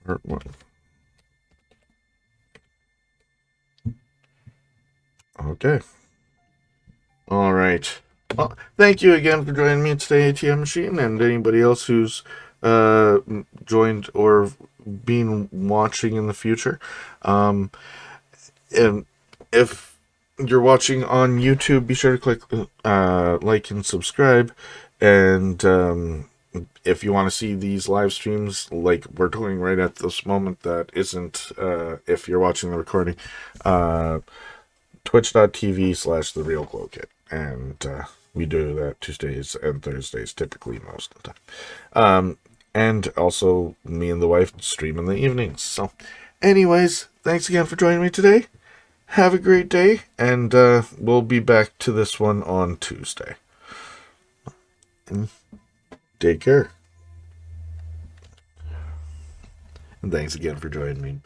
part 1. Okay. All right. Well, thank you again for joining me today, ATM Machine, and anybody else who's joined or been watching in the future. And if you're watching on YouTube, be sure to click like and subscribe. And if you want to see these live streams like we're doing right at this moment, that isn't, if you're watching the recording, twitch.tv/TheRealGloKid. And we do that Tuesdays and Thursdays, typically most of the time. And also, me and the wife stream in the evenings. So, anyways, thanks again for joining me today. Have a great day, and we'll be back to this one on Tuesday. And take care. And thanks again for joining me.